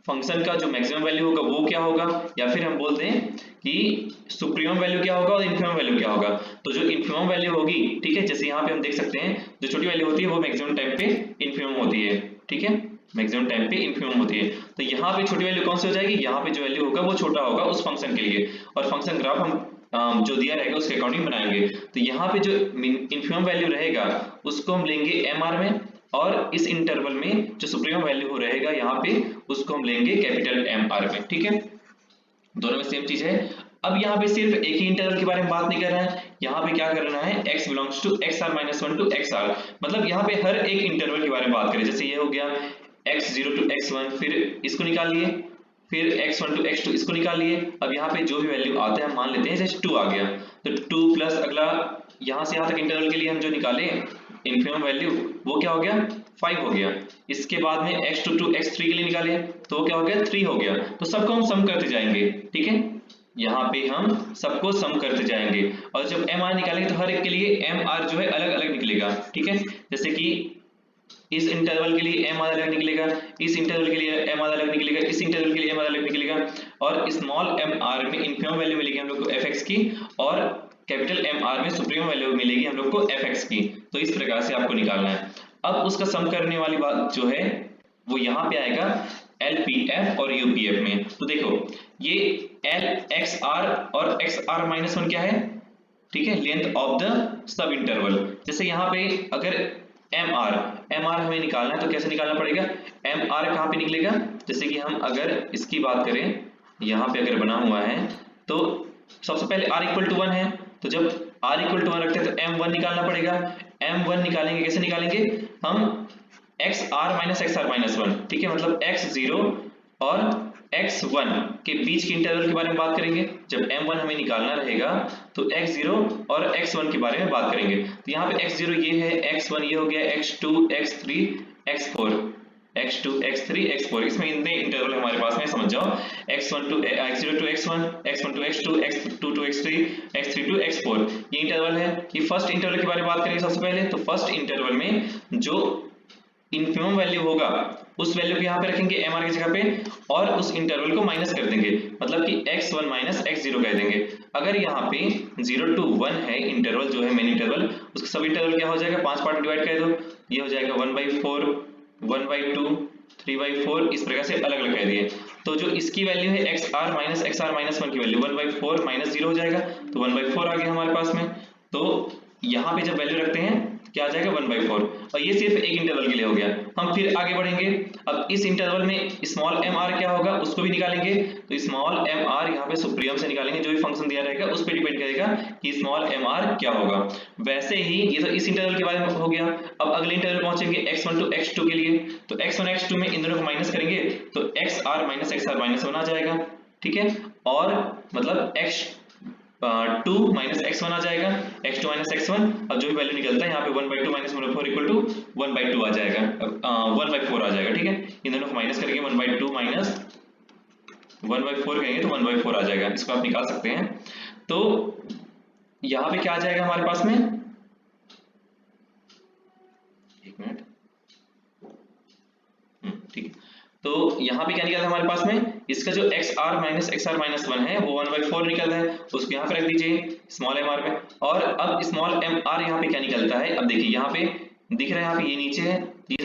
फंक्शन का जो मैक्सिमम वैल्यू होगा वो क्या होगा, या फिर हम बोलते हैं कि सुप्रीमम वैल्यू क्या होगा और इन्फिमम वैल्यू क्या होगा। तो जो इन्फिमम वैल्यू होगी, ठीक है, जैसे यहाँ पे हम देख सकते हैं जो छोटी वैल्यू होती है वो मैक्सिमम टाइम पे इन्फिमम होती है, ठीक है, मैक्सिमम टाइम पे इन्फिमम होती है। तो यहाँ पे छोटी वैल्यू कौन सी हो जाएगी, यहाँ पे जो वैल्यू होगा वो छोटा होगा उस फंक्शन के लिए, और फंक्शन ग्राफ हम जो दिया रहेगा उसके अकॉर्डिंग बनाएंगे। तो यहाँ पे जो इन्फिमम वैल्यू रहेगा उसको हम लेंगे mr में, और इस इंटरवल में जो सुप्रीमम वैल्यू रहेगा यहाँ पे उसको हम लेंगे कैपिटल mr में, ठीक है। दोनों में सेम चीज है। अब यहाँ पे सिर्फ एक ही इंटरवल के बारे में बात नहीं कर रहे हैं, यहाँ पे क्या करना है, x belongs to xr-1 to xr, मतलब यहाँ पे हर एक इंटरवल के बारे में बात करें। जैसे ये हो गया x0 टू x1, फिर इसको निकाल लिए, फिर x1 टू x2 इसको निकाल लिए। अब यहाँ पे जो भी वैल्यू आते हैं हम मान लेते हैं, जैसे 2 आ गया, तो 2 प्लस अगला यहाँ से यहाँ तक इंटरवल के लिए हम जो निकाले इन्फिमम वैल्यू वो क्या हो गया, 5 हो गया। इसके बाद में x2 टू x3 के लिए निकाले तो क्या हो गया, 3 हो गया। तो सबको हम सम करते जाएंगे, ठीक है, यहाँ पे हम सबको सम करते जाएंगे, और जब mr निकालेंगे तो हर एक के लिए mr जो है अलग अलग निकलेगा, ठीक है। जैसे कि इस इंटरवल के लिए mr अलग निकलेगा, इस इंटरवल के लिए mr अलग निकलेगा, इस इंटरवल के लिए mr अलग निकलेगा, और स्मॉल mr में इन्फिमम वैल्यू मिलेगी हम लोग को fx की, और कैपिटल mr में सुप्रीम वैल्यू मिलेगी हम लोग को fx की। तो इस प्रकार से आपको निकालना है। अब उसका सम करने वाली बात जो है वो यहाँ पे आएगा LPF और UPF में। तो देखो ये LXR और XR-1 क्या है, ठीक है, length of the sub interval. जैसे यहाँ पे अगर mr हमें निकालना है तो कैसे निकालना पड़ेगा, mr कहाँ पे निकलेगा, जैसे कि हम अगर इसकी बात करें, यहाँ पे अगर बना हुआ है तो सबसे पहले r इक्वल टू 1 है, तो जब r इक्वल टू 1 रखते हैं तो m1 निकालना पड़ेगा। m1 निकालेंगे, कैसे निकालेंगे हम, xr-1, ठीक है, मतलब x0 और x1 के बीच के इंटरवल के बारे में बात करेंगे। जब m1 हमें निकालना रहेगा तो x0 और x1 के बारे में बात करेंगे। तो यहाँ पे x0 ये है, x1 ये हो गया, x2 x3 x4, x2 x3 x4, इसमें इतने इंटरवल हमारे पास में, समझ जाओ, x0 to x1, x1 to x2, x2 to x3, x3 to x4, ये इंटरवल है। ये फर्स्ट इंटरवल के बारे में बात करेंगे सबसे पहले। तो फर्स्ट इंटरवल में जो इन्फिमम वैल्यू होगा उस वैल्यू को यहाँ पे रखेंगे mr की जगह पे, और उस इंटरवल को माइनस कर देंगे, मतलब कि x1 माइनस x0 कह देंगे। अगर यहाँ पे 0 टू 1 है इंटरवल जो है मेन इंटरवल, उसका सब इंटरवल क्या हो जाएगा, 5 पार्ट डिवाइड कर दो, ये हो जाएगा 1/4, 1/2, 3/4, इस प्रकार से अलग अलग कह दिए। तो जो इसकी वैल्यू है XR-1 की वैल्यू 1/4 माइनस 0 हो जाएगा, तो 1/4 आ गया हमारे पास में। तो यहाँ पे जब वैल्यू रखते हैं क्या आ जाएगा, 1/4। और ये सिर्फ एक इंटरवल के लिए हो गया। हम फिर आगे बढ़ेंगे। अब इस इंटरवल में स्मॉल एम आर क्या होगा उसको भी निकालेंगे। तो स्मॉल एम आर यहाँ पे सुप्रीम से निकालेंगे, जो भी फंक्शन दिया रहेगा उस पर डिपेंड करेगा कि स्मॉल एम आर क्या होगा। वैसे ही ये तो इस इंटरवल के बारे में हो गया। अब अगले इंटरवल पहुंचेंगे x1 टू x2 के लिए। तो x1 x2 में इन दोनों को माइनस करेंगे तो xr माइनस xr माइनस 1 आ जाएगा, ठीक है। और मतलब x2 माइनस x1 आ जाएगा, x2 माइनस x1। अब जो भी वैल्यू निकलता है यहाँ पे 1/2 माइनस 1/4 इक्वल टू 1/2 आ जाएगा, 1/4 आ जाएगा, ठीक है। इन दोनों को माइनस करेंगे 1/2 माइनस 1/4 करेंगे तो 1/4 आ जाएगा। इसको आप निकाल सकते हैं। तो यहाँ पे क्या आ जाएगा हमारे पास में, एक मिनट, ठीक है। तो यहाँ पे क्या निकलता है हमारे पास में, इसका जो xr माइनस xr माइनस 1 है वो 1/4 निकलता है, उसको यहाँ पे रख दीजिए स्मॉल एम आर में। और अब स्मॉल एम आर यहाँ पे क्या निकलता है, अब देखिए यहाँ पे दिख रहा है, यहाँ पे ये नीचे है,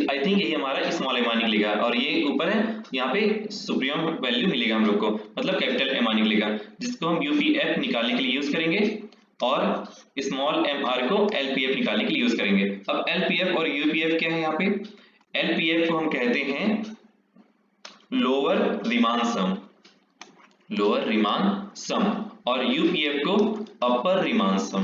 आई थिंक यही हमारा स्मॉल एम आर निकलेगा, और ये ऊपर है, यहाँ पे सुप्रीम वैल्यू मिलेगा हम लोग को, मतलब कैपिटल एम आर निकलेगा, जिसको हम यूपीएफ निकालने के लिए यूज करेंगे और स्मॉल एम आर को एलपीएफ निकालने के लिए यूज करेंगे। अब एलपीएफ और यूपीएफ क्या है, यहाँ पे एलपीएफ को हम कहते हैं लोअर रीमान सम, लोअर रीमान सम, और यूपीएफ को अपर रीमान सम,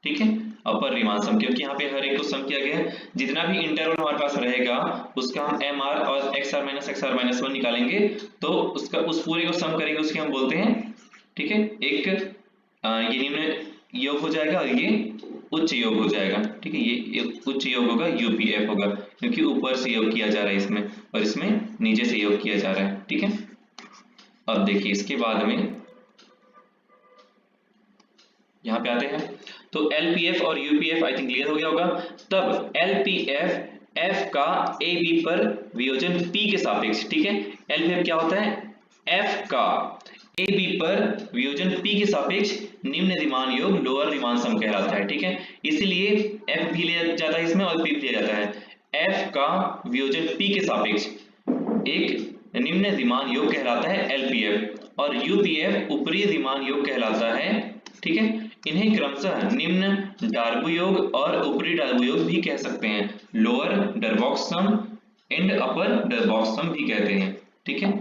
ठीक है, अपर रीमान सम, क्योंकि यहाँ पे हर एक को सम किया गया है। जितना भी इंटरवल हमारे पास रहेगा उसका हम एम आर और एक्सआर माइनस 1 निकालेंगे, तो उसका उस पूरे को सम करेंगे, उसके हम बोलते हैं, ठीक है, एक ये निम्न योग हो जाएगा और ये उच्च योग हो जाएगा, ठीक है। ये उच्च योग होगा, यूपीएफ होगा, क्योंकि ऊपर से योग किया जा रहा है इसमें, और इसमें नीचे से योग किया जा रहा है, ठीक है। अब देखिए इसके बाद में यहाँ पे आते हैं, तो एलपीएफ और यूपीएफ आई थिंक क्लियर हो गया होगा। तब एलपीएफ एफ का ए बी पर वियोजन पी के सापेक्ष, ठीक है। एलपीएफ क्या होता है, एफ का ए बी पर वियोजन पी के सापेक्ष निम्न रीमान योग लोअर रीमान सम कहलाता है, ठीक है। इसलिए एफ भी लिया जाता है इसमें और पी भी लिया जाता है। एफ का वियोजन पी के सापेक्ष एक निम्न रीमान योग कहलाता है एलपीएफ, और यूपीएफ ऊपरी रीमान योग कहलाता है, ठीक है। इन्हें क्रमशः निम्न डार्बू योग और ऊपरी डार्बू योग भी कह सकते हैं, लोअर डरबॉक्स सम एंड अपर डरबॉक्स सम भी कहते हैं, ठीक है।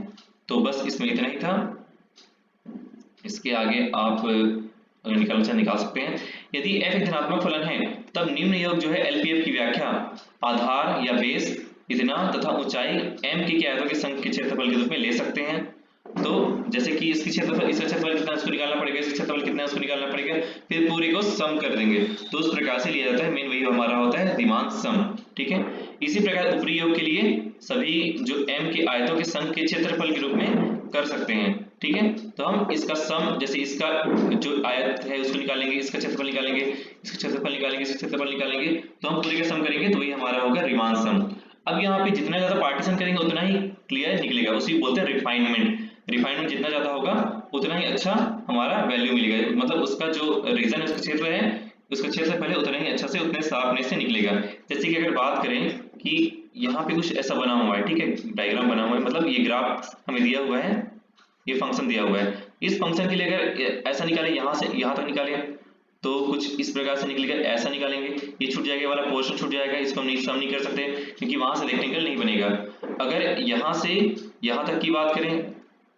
तो बस इसमें इतना ही था। इसके आगे आप निकाल सकते हैं। यदि f एक धनात्मक फलन है तब निम्न योग जो है एलपीएफ की व्याख्या आधार या बेस इतना तथा ऊंचाई m के आयतों के संघ के क्षेत्रफल के रूप में ले सकते हैं। तो जैसे कि इसकी क्षेत्रफल, इसका क्षेत्रफल कितना है उसको निकालना पड़ेगा, इसका क्षेत्रफल कितना है उसको निकालना पड़ेगा, फिर पूरे को सम कर देंगे, तो उस प्रकार से लिया जाता है। मेन वही हमारा होता है रीमान सम, ठीक है। इसी प्रकार ऊपरी योग के लिए सभी जो m के आयतों के संघ के क्षेत्रफल के रूप में कर सकते हैं, ठीक है। तो हम इसका सम, जैसे इसका जो आयत है उसको निकालेंगे, इसका क्षेत्रफल निकालेंगे, इसका क्षेत्रफल निकालेंगे, इसका क्षेत्रफल निकालेंगे, तो हम पूरे का सम करेंगे, तो वही हमारा होगा रीमान सम। अब यहाँ पे जितना ज्यादा पार्टीशन करेंगे उतना ही क्लियर निकलेगा, उसी बोलते हैं रिफाइनमेंट। रिफाइनमेंट जितना ज्यादा होगा उतना ही अच्छा हमारा वैल्यू मिलेगा, मतलब उसका जो रीजन है, उसका क्षेत्र है, उसका क्षेत्र पहले उतना ही अच्छा से, उतने साफनेस से निकलेगा। जैसे कि अगर बात करें कि यहाँ पे कुछ ऐसा बना हुआ है, ठीक है, डायग्राम बना हुआ है, मतलब ये ग्राफ हमें दिया हुआ है, ये फंक्शन दिया हुआ है। इस फंक्शन के लिए अगर ऐसा निकाले, यहाँ से यहाँ तक निकाले तो कुछ इस प्रकार से निकलेगा, ऐसा निकालेंगे, ये छूट जाएगा, वाला पोर्शन छूट जाएगा, इसको हम सम नहीं कर सकते क्योंकि वहां से रेक्टेंगल नहीं बनेगा। अगर यहाँ से यहाँ तक की बात करें,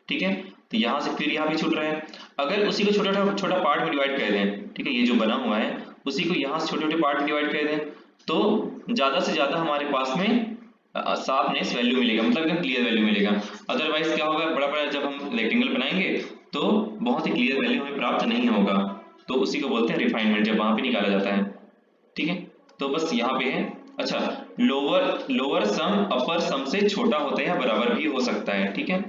ठीक है, तो यहाँ से फिर यहाँ भी छूट रहा है, अगर उसी को छोटा छोटा पार्ट में डिवाइड कर दें, ठीक है, ये जो बना हुआ है उसी को यहाँ से छोटे छोटे पार्ट में डिवाइड कर दें, तो ज्यादा से ज्यादा हमारे पास में शार्पनेस वैल्यू मिलेगा, मतलब एकदम क्लियर वैल्यू मिलेगा। अदरवाइज क्या होगा, बड़ा बड़ा जब हम रेक्टेंगल बनाएंगे तो बहुत ही क्लियर वैल्यू हमें प्राप्त नहीं होगा, तो उसी को बोलते हैं रिफाइनमेंट, जब वहां पे निकाला जाता है, ठीक है। तो बस यहाँ पे है। अच्छा, लोअर सम अपर सम से छोटा होता है या बराबर भी हो सकता है, ठीक है।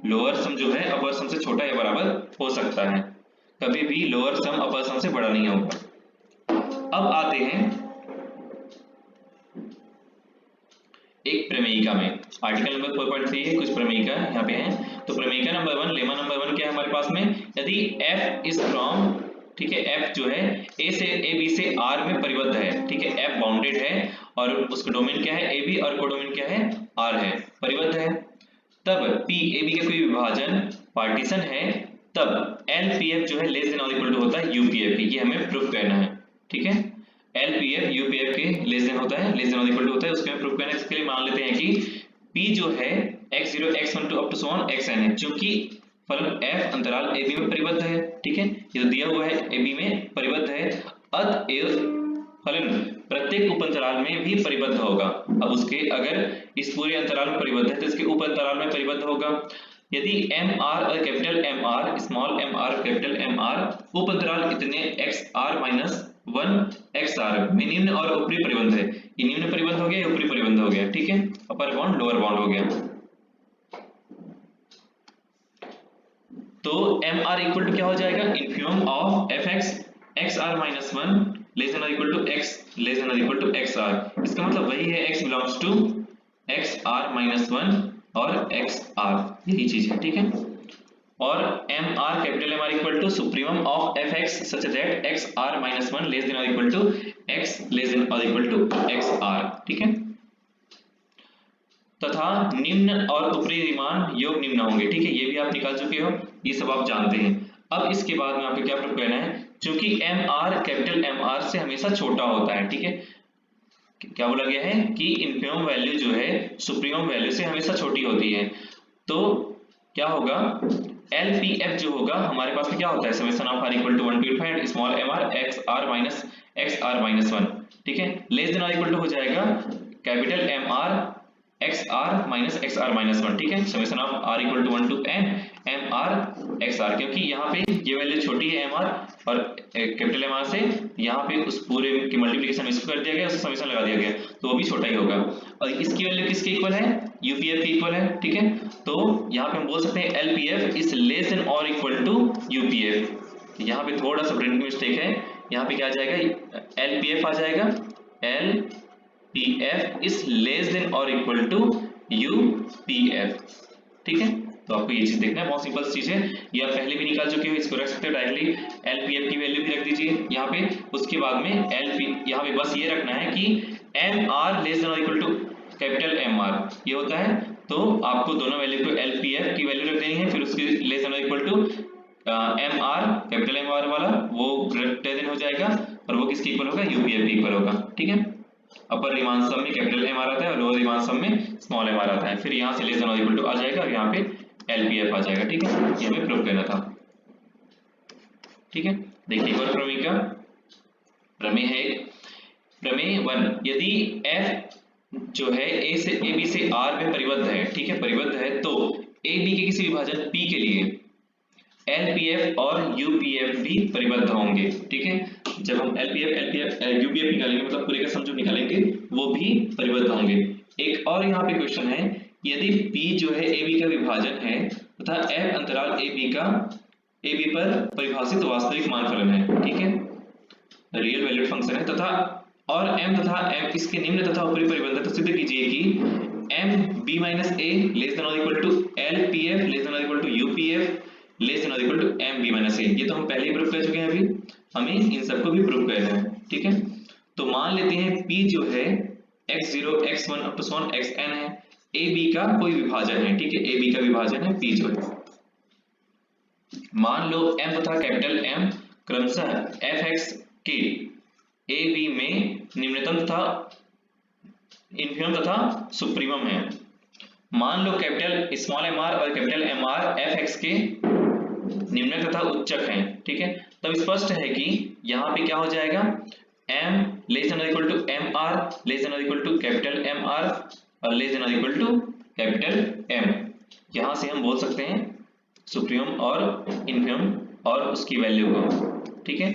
लोअर सम जो है अपर सम से छोटा या बराबर हो सकता है, कभी भी लोअर सम अपर सम से बड़ा नहीं होगा। अब आते हैं एक प्रमेयिका में, आर्टिकल नंबर 4.3 है, कुछ प्रमेयिका यहाँ पे है। तो प्रमेयिका नंबर 1, लेमा नंबर 1 क्या है हमारे पास में, यदि f इज फ्रॉम, ठीक है, f जो है a b से r में परिबद्ध है, ठीक है, f बाउंडेड है और उसका डोमेन क्या है, ab, और कोडोमेन क्या है, r है, परिबद्ध है, तब p ab का कोई विभाजन पार्टीशन है, तब lpf जो है लेस देन और इक्वल टू होता है upf, ये हमें प्रूफ करना है, ठीक है। LPF UPF के लेस देन होता है, लेस देन और इक्वल टू होता है, उसके में प्रूफ करना है। इसके लिए मान लेते हैं कि P जो है x0 x12 up to so on xn है, क्योंकि फलन f अंतराल AB में परिबद्ध है, ठीक है, ये तो दिया हुआ है AB में परिबद्ध है, अतएव फलन प्रत्येक उप अंतराल में भी परिबद्ध होगा। अब उसके अगर इस पूरे अंतराल में परिबद्ध है तो इसके उप अंतराल में परिबद्ध होगा। यदि mr और capital mr, small mr, capital mr उप अंतराल इतने xr-1 xr में निम्न और ऊपरी परिबंध है, ये निम्न परिबंध हो गया, ऊपरी परिबंध हो गया, ठीक है, अपर बाउंड लोअर बाउंड हो गया। तो mr इक्वल टू क्या हो जाएगा, infimum of fx xr-1 less than और equal to x less than और इक्वल टू xr। इसका मतलब वही है x बिलोंग्स टू xr-1 और xr, यही चीज है, ठीक है। और mr capital mr equal to supremum of fx such that xr-1 less than और equal to x less than और इक्वल टू xr, ठीक है। तथा निम्न और ऊपरी रीमान योग निम्न होंगे, ठीक है, ये भी आप निकाल चुके हो, ये सब आप जानते हैं। अब इसके बाद में आपको क्या प्रूफ करना है, क्योंकि mr कैपिटल mr से हमेशा छोटा होता है, ठीक है, क्या बोला गया है कि इन्फिमम वैल्यू जो है सुप्रीमम वैल्यू से हमेशा छोटी होती है, तो क्या होगा, LPF जो होगा हमारे पास में क्या होता है, summation of r equal to 1 to infinity small mr xr-1, ठीक है, लेस देन और इक्वल टू हो जाएगा कैपिटल mr xr-1, ठीक है, summation of r equal to 1 to n mr xr, क्योंकि यहाँ पे ये वैल्यू छोटी है mr और कैपिटल mr से, यहाँ पे उस पूरे की मल्टीप्लिकेशन इसको कर दिया गया, उसका समेशन लगा दिया गया, तो वो भी छोटा ही होगा। और इसकी वैल्यू किसके इक्वल है, UPF के इक्वल है, ठीक है, तो यहाँ पे हम बोल सकते हैं LPF इज लेस देन और इक्वल टू UPF। यहाँ पे थोड़ा सा प्रिंटिंग मिस्टेक है, यहाँ पे क्या आ जाएगा, LPF आ जाएगा, LPF इज लेस देन और इक्वल टू UPF, ठीक है। तो आपको ये चीज देखना है, बहुत सिंपल चीज है, ये आप पहले भी निकाल चुके हो, इसको रख सकते हो डायरेक्टली, LPF की वैल्यू भी रख दीजिए यहाँ पे, उसके बाद में LP यहाँ पे बस ये रखना है कि MR लेस देन और इक्वल टू कैपिटल MR ये होता है, तो आपको दोनों वैल्यू को LPF की वैल्यू रख देनी है, फिर उसके लेस देन और equal to MR capital MR वाला वो ग्रेटर देन हो जाएगा, और वो किसके इक्वल होगा, UPF के इक्वल होगा, ठीक है। अपर रीमान सम में कैपिटल MR आता है और लोअर रीमान सम में स्मॉल mr आता है, फिर यहाँ से लेस देन और इक्वल टू आ जाएगा और यहाँ पे LPF आ जाएगा, ठीक है, ये हमें प्रूव करना था, ठीक है। देखिए एक और प्रमेय का प्रमेय है, प्रमेय 1, यदि f जो है a से AB से R में परिबद्ध है, ठीक है, परिबद्ध है, तो AB के किसी विभाजन P के लिए LPF और UPF भी परिबद्ध होंगे, ठीक है, जब हम LPF UPF निकालेंगे मतलब पूरे का सम जो निकालेंगे वो भी परिबद्ध होंगे। एक और यहाँ पे क्वेश्चन है, यदि P जो है AB का विभाजन है तथा f अंतराल AB पर परिभाषित वास्तविक मान फलन है, ठीक है, रियल वैल्यूड फंक्शन है, तथा और m तथा m इसके निम्न तथा ऊपरी परिबंध, तो सिद्ध कीजिए कि MB - A लेस देन और equal to LPF less than और equal to UPF less than और इक्वल टू MB - A, ये तो हम पहले ही प्रूव कर चुके हैं, अभी हमें इन सबको भी प्रूव करना है, ठीक है। तो मान लेते हैं P जो है x0 x1 up to so on xn है, AB का कोई विभाजन है, ठीक है, AB का विभाजन है P जो है, मान लो M तथा कैपिटल M क्रमशः fx के AB में निम्नतम तथा इन्फिमम तथा सुप्रीमम है, मान लो कैपिटल स्मॉल mr और कैपिटल mr fx के निम्न तथा उच्चक हैं, ठीक है, तब स्पष्ट है कि यहाँ पे क्या हो जाएगा, m लेस देन और equal to mr less than और इक्वल टू कैपिटल mr और लेस देन और इक्वल टू कैपिटल M, यहाँ से हम बोल सकते हैं सुप्रीमम और इन्फिमम और उसकी वैल्यू को, ठीक है।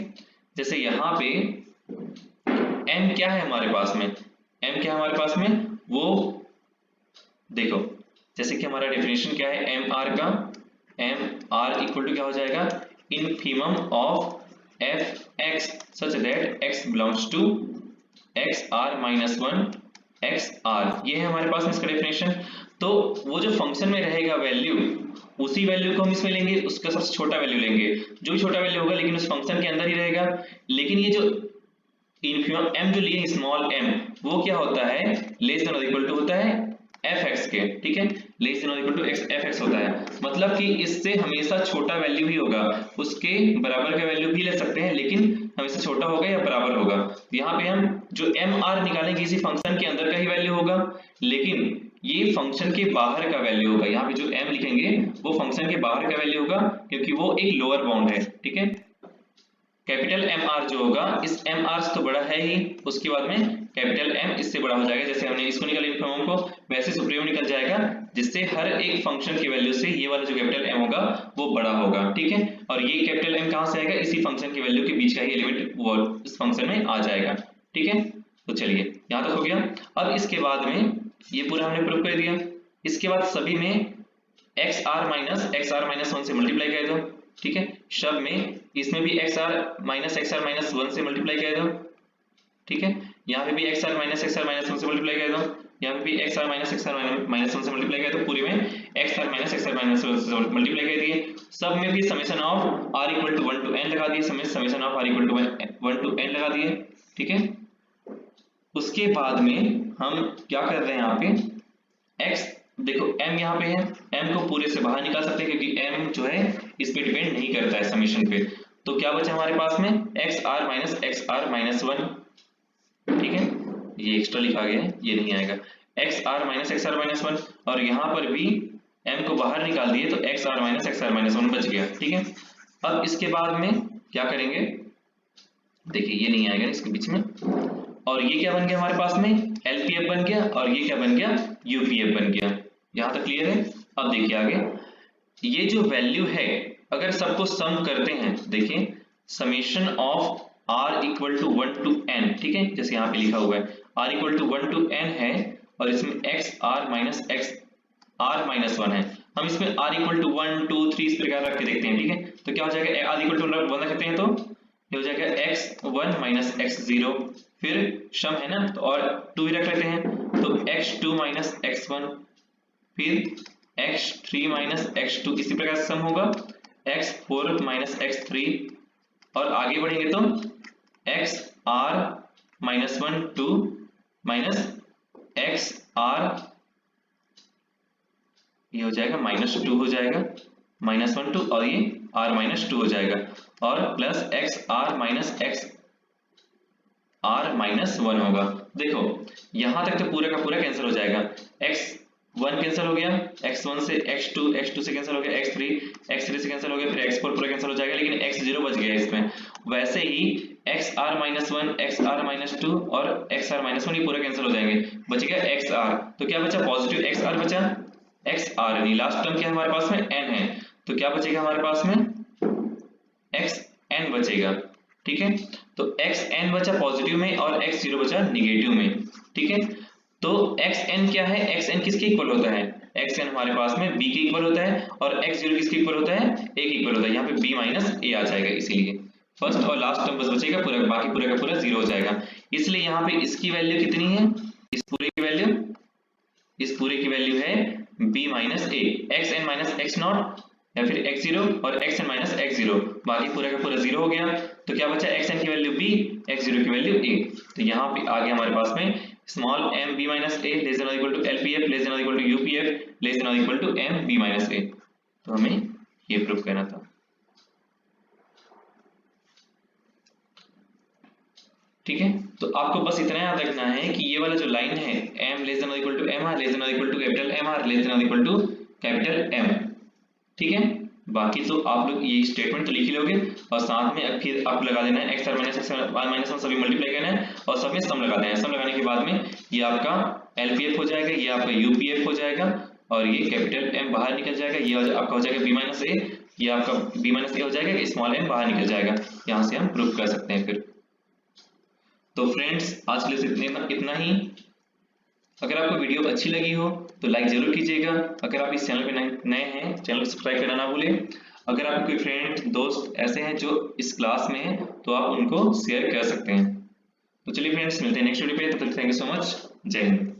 जैसे यहाँ पे m क्या है हमारे पास में, m क्या है हमारे पास में, वो देखो, जैसे कि हमारा डेफिनेशन क्या है mr का, mr इक्वल टू क्या हो जाएगा, infimum of fx such that x belongs to xr-1 xr, ये है हमारे पास में इसका डेफिनेशन। तो वो जो फंक्शन में रहेगा वैल्यू, उसी वैल्यू को हम इसमें लेंगे, उसका सबसे छोटा वैल्यू लेंगे, जो भी छोटा वैल्यू होगा लेकिन उस फंक्शन के अंदर ही रहेगा। लेकिन ये जो इन्फिमम m जो लिए स्मॉल m, वो क्या होता है, लेस देन और इक्वल टू होता है fx के, ठीक है, लेस देन और इक्वल टू fx होता है, मतलब कि इससे हमेशा छोटा वैल्यू ही होगा, उसके बराबर का वैल्यू भी ले सकते हैं लेकिन हमेशा छोटा होगा या बराबर होगा, तो यहाँ पे हम जो एम आर निकालेंगे इसी फंक्शन के अंदर का ही वैल्यू होगा, लेकिन ये फंक्शन के बाहर का वैल्यू होगा। यहाँ पे जो m लिखेंगे वो फंक्शन के बाहर का वैल्यू होगा, क्योंकि वो एक लोअर बाउंड है। ठीक है, कैपिटल एम आर जो होगा, इस एम आर से तो बड़ा है ही, उसके बाद में कैपिटल एम इससे बड़ा हो जाएगा। जैसे हमने इसको निकाला इन्फिमम को, वैसे सुप्रीमम निकल जाएगा, जिससे हर एक फंक्शन की वैल्यू से ये वाला जो कैपिटल एम होगा वो बड़ा होगा। ठीक है, और ये कैपिटल एम कहाँ से आएगा, इसी फंक्शन की वैल्यू के बीच का ही एलिमेंट वो इस फंक्शन में आ जाएगा। ठीक है, तो चलिए यहाँ तक हो गया। अब इसके बाद में ये पूरा हमने प्रूव कर दिया। इसके बाद सभी में एक्स आर माइनस 1 से मल्टीप्लाई कर दो। ठीक है, शब्द में इसमें भी एक्स आर माइनस 1 से मल्टीप्लाई कर दो। ठीक है, यहाँ पे भी एक्स आर माइनस 1 से मल्टीप्लाई कर दो, यहाँ पे भी एक्स आर माइनस 1 से मल्टीप्लाई कर दो। पूरे में एक्स आर माइनस 1 से मल्टीप्लाई कर दिए। सब में भी summation of r equal to 1 to n लगा दिए, summation of r equal to 1 to n लगा दिए। ठीक है, उसके बाद में हम क्या कर रहे हैं, यहाँ पे x देखो m यहाँ पे है, m को पूरे से बाहर निकाल सकते हैं, क्योंकि m जो है इस पे डिपेंड नहीं करता है समेशन पे। तो क्या बचा हमारे पास में एक्स आर माइनस 1। ठीक है, ये एक्स्ट्रा लिखा गया है, ये नहीं आएगा, एक्स आर माइनस 1, और यहाँ पर भी m को बाहर निकाल दिए तो एक्स आर माइनस 1 बच गया। ठीक है, अब इसके बाद में क्या करेंगे, देखिए ये नहीं आएगा इसके बीच में, और ये क्या बन गया हमारे पास में LPF बन गया, और ये क्या बन गया UPF बन गया। यहाँ तक क्लियर है। अब देखिए आगे, ये जो वैल्यू है अगर सबको सम करते हैं, देखिए summation of r equal to 1 to n। ठीक है, जैसे यहाँ पे लिखा हुआ है r equal to 1 to n है, और इसमें x r माइनस 1 है। हम इसमें r इक्वल टू 1 2 3 इस प्रकार रख के देखते हैं। ठीक है, तो क्या हो जाएगा, r इक्वल टू 1 रखते हैं तो ये हो जाएगा x1 माइनस x0, फिर सम है ना तो और 2 ही रख लेते हैं तो x2 माइनस x1, फिर x3 माइनस x2, इसी प्रकार से सम होगा x4 माइनस x3, और आगे बढ़ेंगे तो xr माइनस 1 2 माइनस xr, ये हो जाएगा माइनस 2 हो जाएगा, माइनस 1 2, और ये r माइनस 2 हो जाएगा, और plus xr minus r minus 1 होगा। देखो यहां तक तो पूरा का पूरा कैंसिल हो जाएगा, x1 कैंसिल हो गया, x1 से x2 से कैंसिल हो गया, x3 से कैंसिल हो गया, फिर x4 पूरा कैंसिल हो जाएगा, लेकिन x0 बच गया इसमें। वैसे ही xr माइनस 1, xr माइनस 2 और xr माइनस 1 ये पूरा कैंसिल हो जाएंगे, बच गया xr। तो क्या बचा, पॉजिटिव xr बचा, xr यानी लास्ट टर्म क्या है हमारे पास में n है, तो क्या बचेगा हमारे पास में xn बचेगा। ठीक है, तो xn बचा पॉजिटिव में और x0 बचा निगेटिव में। ठीक है, तो xn क्या है, xn किसके इक्वल होता है, xn हमारे पास में b के इक्वल होता है, और x0 किसके इक्वल होता है, a के इक्वल होता है। यहाँ पे b माइनस a आ जाएगा, इसीलिए फर्स्ट और लास्ट टर्म बस बचेगा, पूरा बाकी पूरा का पूरा 0 हो जाएगा। इसलिए यहाँ पे इसकी वैल्यू कितनी है, इस पूरे की वैल्यू है b minus a, xn minus x not या फिर x0 और xn माइनस x0, बाकी पूरा का पूरा 0 हो गया। तो क्या बचा, xn की वैल्यू b, x0 की वैल्यू a। तो यहाँ पे आ गया हमारे पास में small m b minus a less than और equal to LPF less than और equal to UPF less than और equal to m b minus a। तो हमें ये प्रूव करना था। ठीक है, तो आपको बस इतना याद रखना है कि ये वाला जो लाइन है m लेस देन और equal to mr less than और equal to capital mr less than और इक्वल टू कैपिटल m। ठीक है, बाकी तो आप लोग ये स्टेटमेंट तो लिख ही लोगे, और साथ में फिर आप लगा देना है xr माइनस 1 सभी मल्टीप्लाई करना है, और सब में सम लगा देना है। सम लगाने के बाद में ये आपका LPF हो जाएगा, ये आपका UPF हो जाएगा, और ये कैपिटल M बाहर निकल जाएगा, ये आपका हो जाएगा b माइनस a, ये आपका b माइनस a हो जाएगा, स्मॉल m बाहर निकल जाएगा। यहाँ से हम प्रूव कर सकते हैं। फिर तो फ्रेंड्स आज के लिए इतना ही। अगर आपको वीडियो अच्छी लगी हो तो लाइक जरूर कीजिएगा। अगर आप इस चैनल पे नए हैं, चैनल को सब्सक्राइब करना ना भूलें। अगर आपके कोई फ्रेंड दोस्त ऐसे हैं जो इस क्लास में हैं तो आप उनको शेयर कर सकते हैं। तो चलिए फ्रेंड्स, मिलते हैं नेक्स्ट वीडियो पे, तब तक थैंक यू सो मच, जय हिंद।